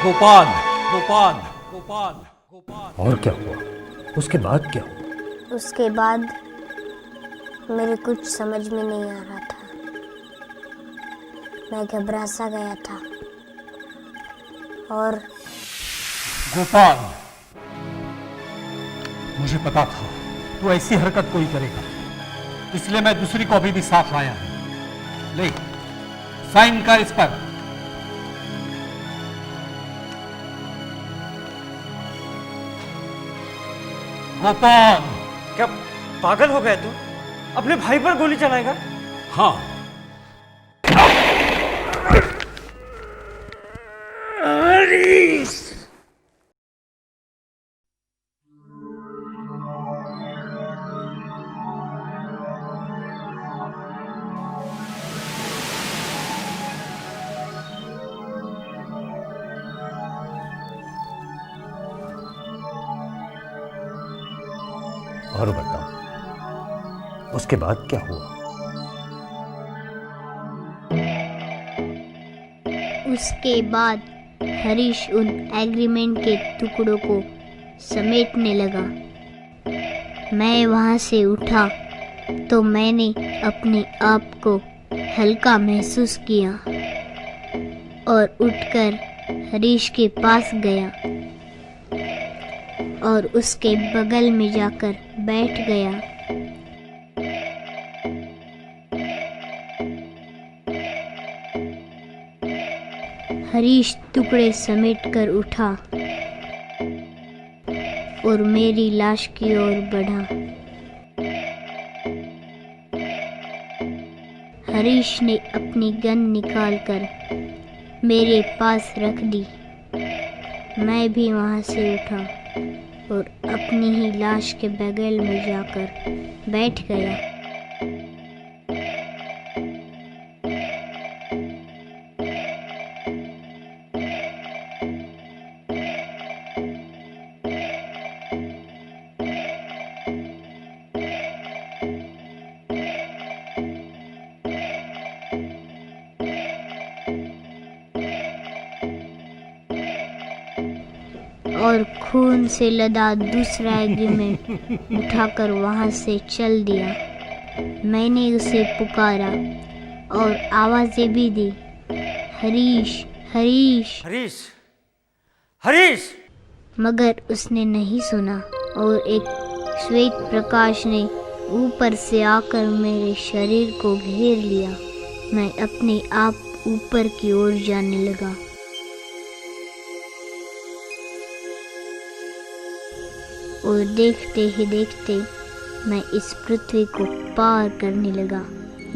गोपाल, गोपाल, गोपाल, गोपाल। और क्या हुआ? उसके बाद क्या हुआ? उसके बाद मेरे कुछ समझ में नहीं आ रहा था। मैं घबरा सा गया था और गोपाल, मुझे पता था तू ऐसी हरकत कोई करेगा, इसलिए मैं दूसरी कॉपी भी साथ लाया हूं। ले, साइन कर इस पर। गोपाल, क्या पागल हो गया तू? अपने भाई पर गोली चलाएगा? हाँ। और बताओ, उसके बाद क्या हुआ? उसके बाद हरीश उन एग्रीमेंट के टुकड़ों को समेटने लगा। मैं वहां से उठा तो मैंने अपने आप को हल्का महसूस किया और उठकर हरीश के पास गया और उसके बगल में जाकर बैठ गया। हरीश टुकड़े समेटकर उठा और मेरी लाश की ओर बढ़ा। हरीश ने अपनी गन निकालकर मेरे पास रख दी। मैं भी वहां से उठा और अपनी ही लाश के बगल में जाकर बैठ गया। और खून से लदा दूसरा एग्रीमेंट उठाकर वहां से चल दिया। मैंने उसे पुकारा और आवाजें भी दी, हरीश हरीश हरीश हरीश। मगर उसने नहीं सुना और एक श्वेत प्रकाश ने ऊपर से आकर मेरे शरीर को घेर लिया। मैं अपने आप ऊपर की ओर जाने लगा। और देखते ही देखते मैं इस पृथ्वी को पार करने लगा।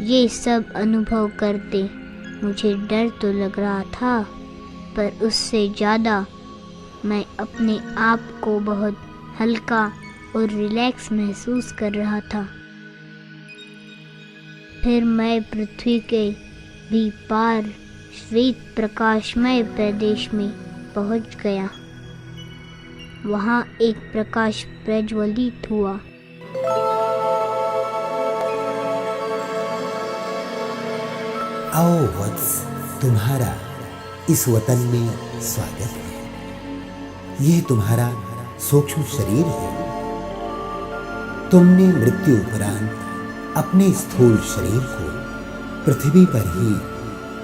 ये सब अनुभव करते मुझे डर तो लग रहा था, पर उससे ज़्यादा मैं अपने आप को बहुत हल्का और रिलैक्स महसूस कर रहा था। फिर मैं पृथ्वी के भी पार श्वेत प्रकाशमय प्रदेश में पहुंच गया। वहाँ एक प्रकाश प्रज्वलित हुआ। आओ वत्स, तुम्हारा इस वतन में स्वागत है। यह तुम्हारा सूक्ष्म शरीर है। तुमने मृत्यु उपरांत अपने स्थूल शरीर को पृथ्वी पर ही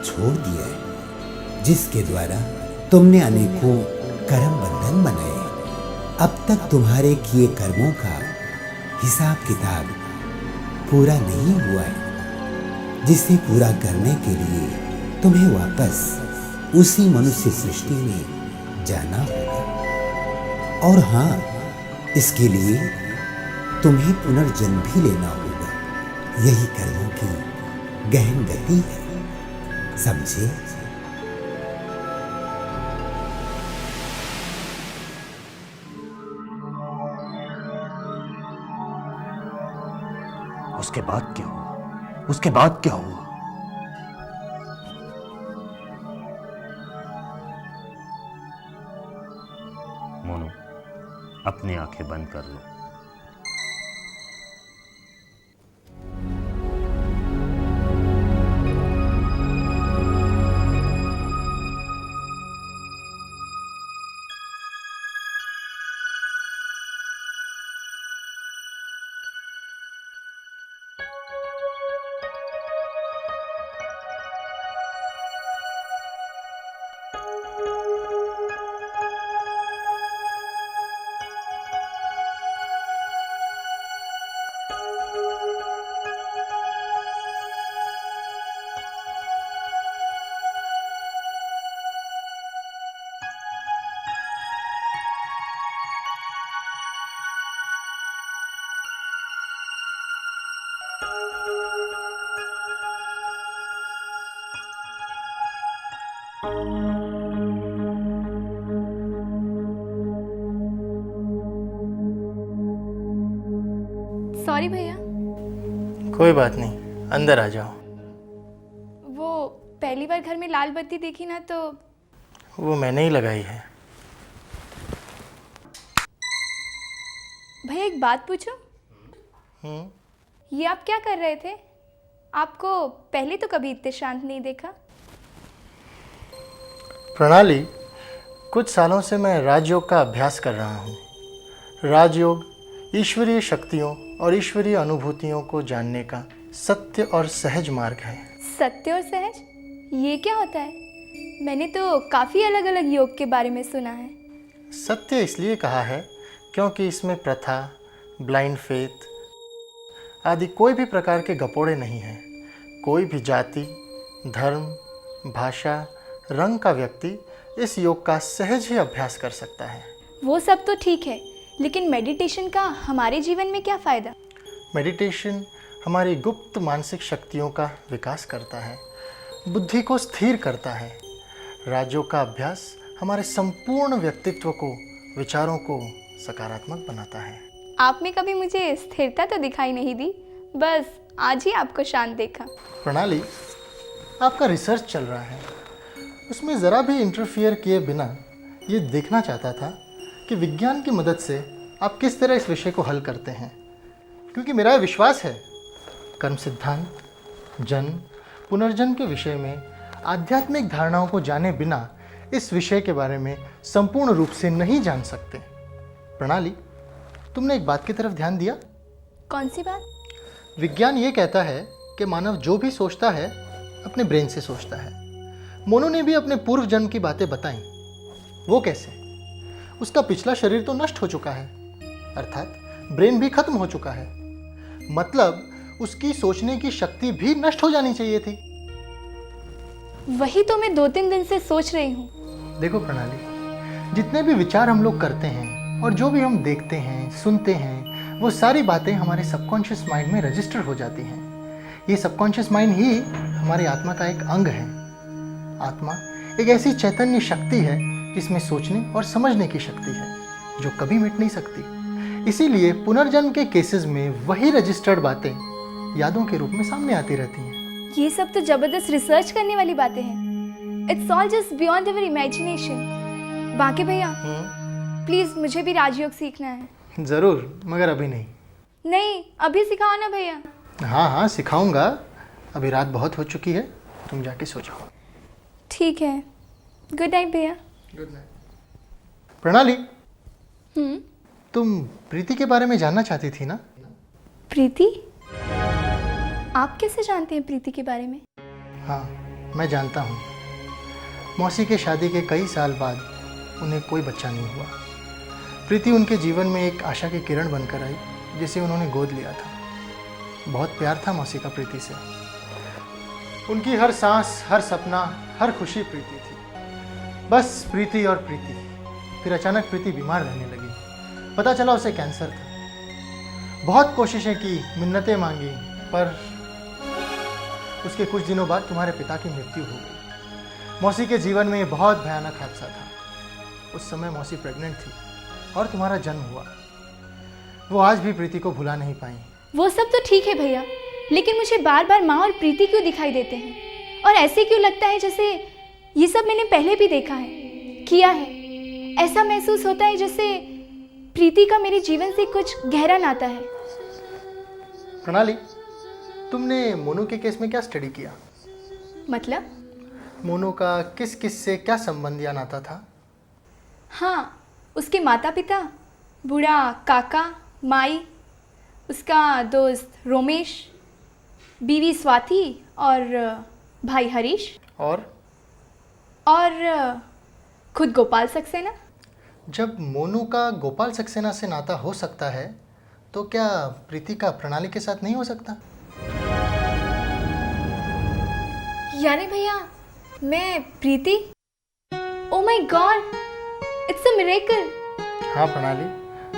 छोड़ दिया है, जिसके द्वारा तुमने अनेकों कर्म बंधन बनाए। अब तक तुम्हारे किए कर्मों का हिसाब किताब पूरा नहीं हुआ है, जिसे पूरा करने के लिए तुम्हें वापस उसी मनुष्य सृष्टि में जाना होगा। और हाँ, इसके लिए तुम्हें पुनर्जन्म भी लेना होगा। यही कर्मों की गहन गति है, समझे? उसके बाद क्या हुआ? उसके बाद क्या हुआ? मोनू, अपनी आंखें बंद कर लो। सॉरी भैया। कोई बात नहीं, अंदर आ जाओ। वो पहली बार घर में लाल बत्ती देखी ना, तो वो मैंने ही लगाई है। भैया एक बात पूछूं? ये आप क्या कर रहे थे? आपको पहले तो कभी इतने शांत नहीं देखा। प्रणाली, कुछ सालों से मैं राजयोग का अभ्यास कर रहा हूँ। राजयोग ईश्वरीय शक्तियों और ईश्वरीय अनुभूतियों को जानने का सत्य और सहज मार्ग है। सत्य और सहज, ये क्या होता है? मैंने तो काफ़ी अलग अलग योग के बारे में सुना है। सत्य इसलिए कहा है क्योंकि इसमें प्रथा, ब्लाइंड फेथ आदि कोई भी प्रकार के गपोड़े नहीं हैं। कोई भी जाति, धर्म, भाषा, रंग का व्यक्ति इस योग का सहज ही अभ्यास कर सकता है। वो सब तो ठीक है, लेकिन मेडिटेशन का हमारे जीवन में क्या फ़ायदा? मेडिटेशन हमारी गुप्त मानसिक शक्तियों का विकास करता है, बुद्धि को स्थिर करता है। राजयोग का अभ्यास हमारे संपूर्ण व्यक्तित्व को, विचारों को सकारात्मक बनाता है। आप में कभी मुझे स्थिरता तो दिखाई नहीं दी, बस आज ही आपको शांत देखा। प्रणाली, आपका रिसर्च चल रहा है, उसमें ज़रा भी इंटरफियर किए बिना ये देखना चाहता था कि विज्ञान की मदद से आप किस तरह इस विषय को हल करते हैं। क्योंकि मेरा विश्वास है कर्म सिद्धांत, जन्म, पुनर्जन्म के विषय में आध्यात्मिक धारणाओं को जाने बिना इस विषय के बारे में संपूर्ण रूप से नहीं जान सकते। प्रणाली, तुमने एक बात की तरफ ध्यान दिया? कौन सी बात? विज्ञान ये कहता है कि मानव जो भी सोचता है अपने ब्रेन से सोचता है। मोनू ने भी अपने पूर्व जन्म की बातें बताई। वो कैसे? उसका पिछला शरीर तो नष्ट हो चुका है, अर्थात ब्रेन भी खत्म हो चुका है। मतलब उसकी सोचने की शक्ति भी नष्ट हो जानी चाहिए थी। वही तो मैं 2-3 दिन से सोच रही हूँ। देखो प्रणाली, जितने भी विचार हम लोग करते हैं और जो भी हम देखते हैं, सुनते हैं, वो सारी बातें हमारे सबकॉन्शियस माइंड में रजिस्टर हो जाती हैं। ये सबकॉन्शियस माइंड ही हमारी आत्मा का एक अंग है। आत्मा एक ऐसी चैतन्य शक्ति है जिसमें सोचने और समझने की शक्ति है, जो कभी मिट नहीं सकती। इसीलिए पुनर्जन्म के केसेस में वही रजिस्टर्ड बातें यादों के रूप में सामने आती रहती हैं। ये सब तो जबरदस्त रिसर्च करने वाली बातें हैं। It's all just beyond our imagination. बाकी भैया, प्लीज मुझे भी राजयोग सीखना है। ज़रूर, मगर अभी नहीं। नहीं, अभी सिखाओ ना भैया। हाँ हाँ सिखाऊंगा। अभी रात बहुत हो चुकी है, तुम जाके सो जाओ। ठीक है, गुड नाइट भैया। Good night. प्रणाली, तुम प्रीति के बारे में जानना चाहती थी ना? प्रीति? आप कैसे जानते हैं प्रीति के बारे में? हाँ, मैं जानता हूँ। मौसी के शादी के कई साल बाद उन्हें कोई बच्चा नहीं हुआ। प्रीति उनके जीवन में एक आशा की किरण बनकर आई, जिसे उन्होंने गोद लिया था। बहुत प्यार था मौसी का प्रीति से। उनकी हर सांस, हर सपना, हर खुशी प्रीति थी। बस प्रीति और प्रीति। फिर अचानक प्रीति बीमार रहने लगी। पता चला उसे कैंसर था। बहुत कोशिशें की, मिन्नतें मांगी, पर उसके कुछ दिनों बाद तुम्हारे पिता की मृत्यु हो गई। मौसी के जीवन में बहुत भयानक हादसा था। उस समय मौसी प्रेग्नेंट थी और तुम्हारा जन्म हुआ। वो आज भी प्रीति को भुला नहीं पाई। वो सब तो ठीक है भैया, लेकिन मुझे बार बार माँ और प्रीति क्यों दिखाई देते हैं? और ऐसे क्यों लगता है जैसे ये सब मैंने पहले भी देखा है, किया है। ऐसा महसूस होता है जैसे प्रीति का मेरे जीवन से कुछ गहरा नाता है। प्रणाली, तुमने मोनू के केस में क्या स्टडी किया? मतलब? मोनू का किस किस से क्या संबंध या नाता था? हाँ, उसके माता पिता, बूढ़ा काका, माई, उसका दोस्त रोमेश, बीवी स्वाति और भाई हरीश और खुद गोपाल सक्सेना। जब मोनू का गोपाल सक्सेना से नाता हो सकता है, तो क्या प्रीति का प्रणाली के साथ नहीं हो सकता? यानी भैया मैं Preeti? Oh my God, it's a miracle. हाँ प्रणाली,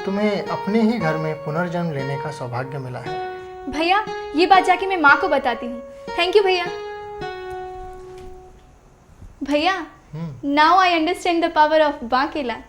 तुम्हें अपने ही घर में पुनर्जन्म लेने का सौभाग्य मिला है। भैया ये बात जाके मैं माँ को बताती हूँ। थैंक यू भैया। भैया, now I understand the power of Bankelal.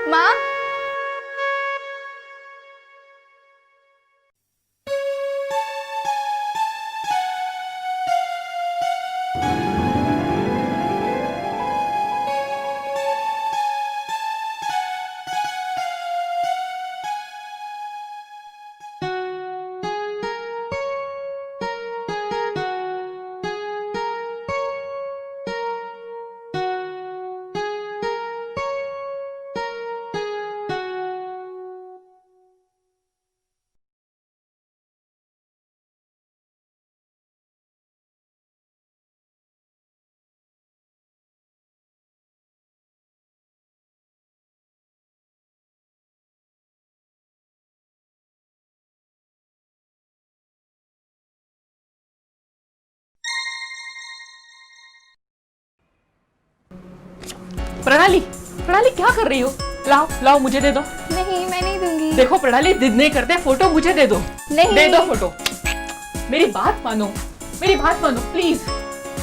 माँ, प्रणाली, प्रणाली क्या कर रही हो? लाओ लाओ मुझे दे दो। नहीं, मैं नहीं दूंगी। देखो प्रणाली, जिद नहीं करते, फोटो मुझे दे दो। नहीं। दे दो फोटो। मेरी बात मानो, मेरी बात मानो प्लीज।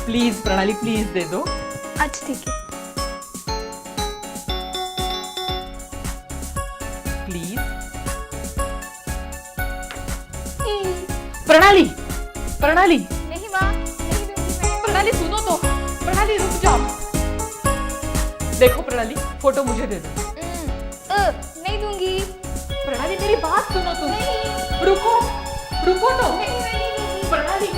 प्लीज प्रणाली, प्लीज दे दो। अच्छा ठीक है। प्लीज। प्रणाली, प्रणाली। नहीं माँ, नहीं दूंगी मैं। प्रणाली सुनो तो, प्रणाली रुक जाओ। देखो प्रणाली, फोटो मुझे दे दो। नहीं दूंगी। प्रणाली मेरी बात सुनो तुम। रुको, रुको तो। प्रणाली,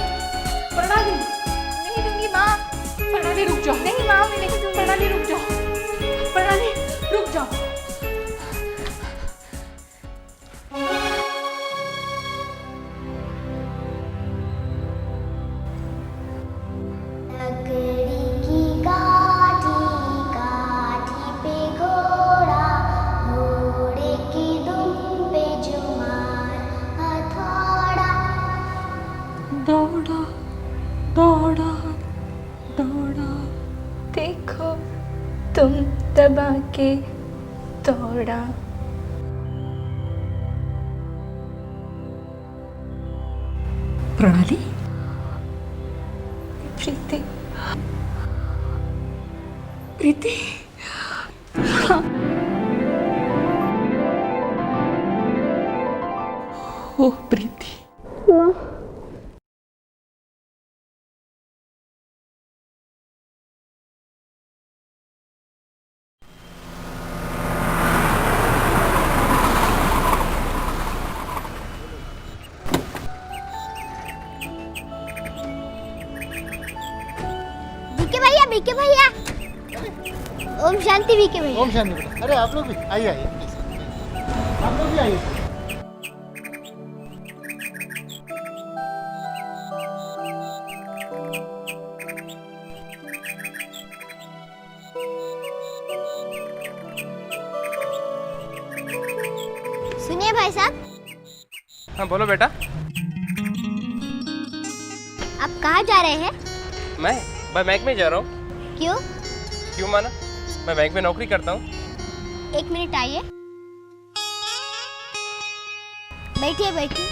प्रणाली। नहीं दूंगी माँ। प्रणाली रुक जाओ। नहीं माँ, मैं नहीं दूंगी। प्रणाली रुक जाओ। प्रणाली रुक जाओ। लकड़ी की काठी, काठी पे घोड़ा, घोड़े की दुम पे जुमार हथौड़ा। दौड़ा दौड़ा दौड़ा, देखो तुम दबा के दौड़ा। प्रणाली, प्रीति, प्रीति। ओह प्रीति। बीके भैया, ओम शांति बीके भैया। ओम शांति बेटा। अरे आप लोग भी आइए, आइए आप लोग भी आइए। सुनिए भाई साहब। हाँ बोलो बेटा। आप कहाँ जा रहे हैं? मैं बैंक में जा रहा हूँ। क्यों? क्यों माना? मैं बैंक में नौकरी करता हूँ। एक मिनट आइए। बैठिए बैठिए।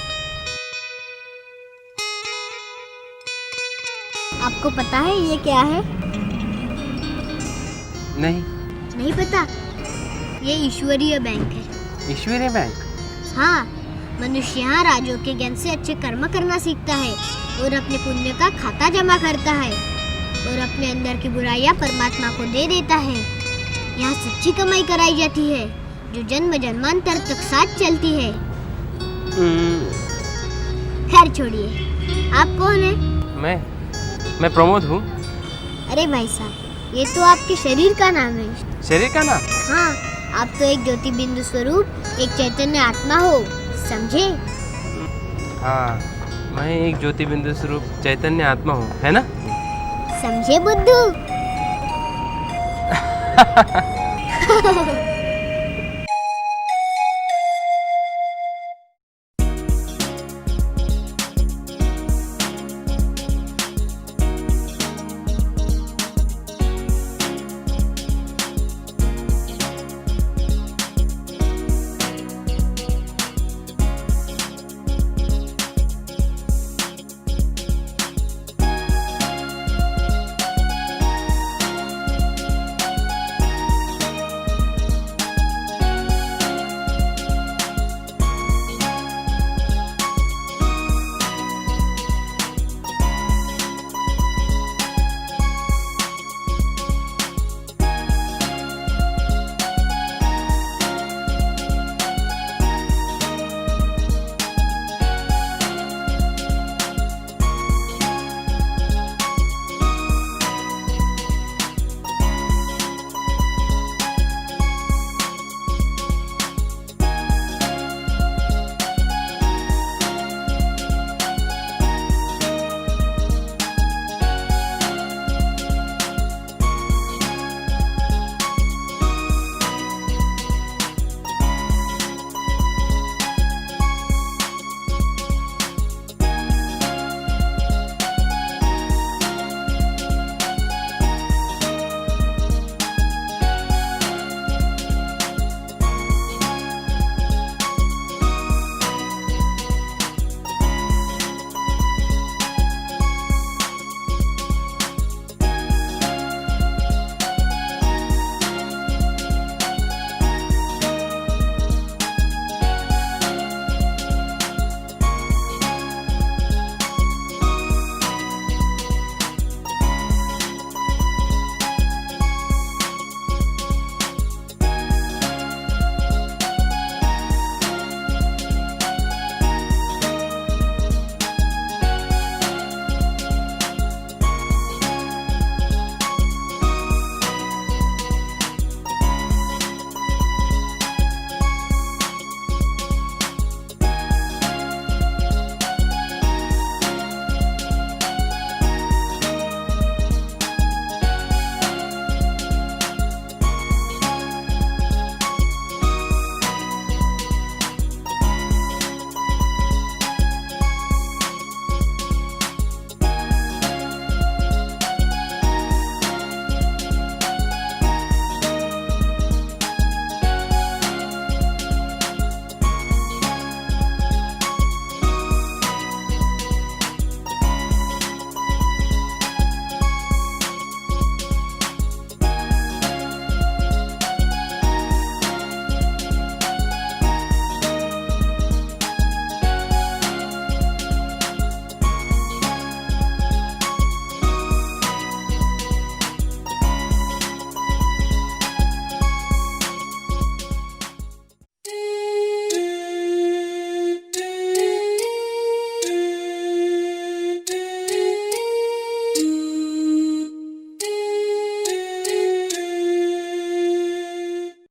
आपको पता है ये क्या है? नहीं। नहीं पता? ये ईश्वरीय बैंक है। ईश्वरीय बैंक? हाँ, मनुष्य यहाँ राजों के ज्ञान से अच्छे कर्म करना सीखता है और अपने पुण्य का खाता जमा करता है और अपने अंदर की बुराइयां परमात्मा को दे देता है। यहाँ सच्ची कमाई कराई जाती है जो जन्म जन्मांतर तक साथ चलती है। खैर छोड़िए, आप कौन है? मैं प्रमोद हूँ। अरे भाई साहब, ये तो आपके शरीर का नाम है। शरीर का नाम? हाँ, आप तो एक ज्योति बिंदु स्वरूप, एक चैतन्य आत्मा हो, समझे? हाँ, मैं एक ज्योति बिंदु स्वरूप चैतन्य आत्मा हूँ, है ना? समझे बुद्धू?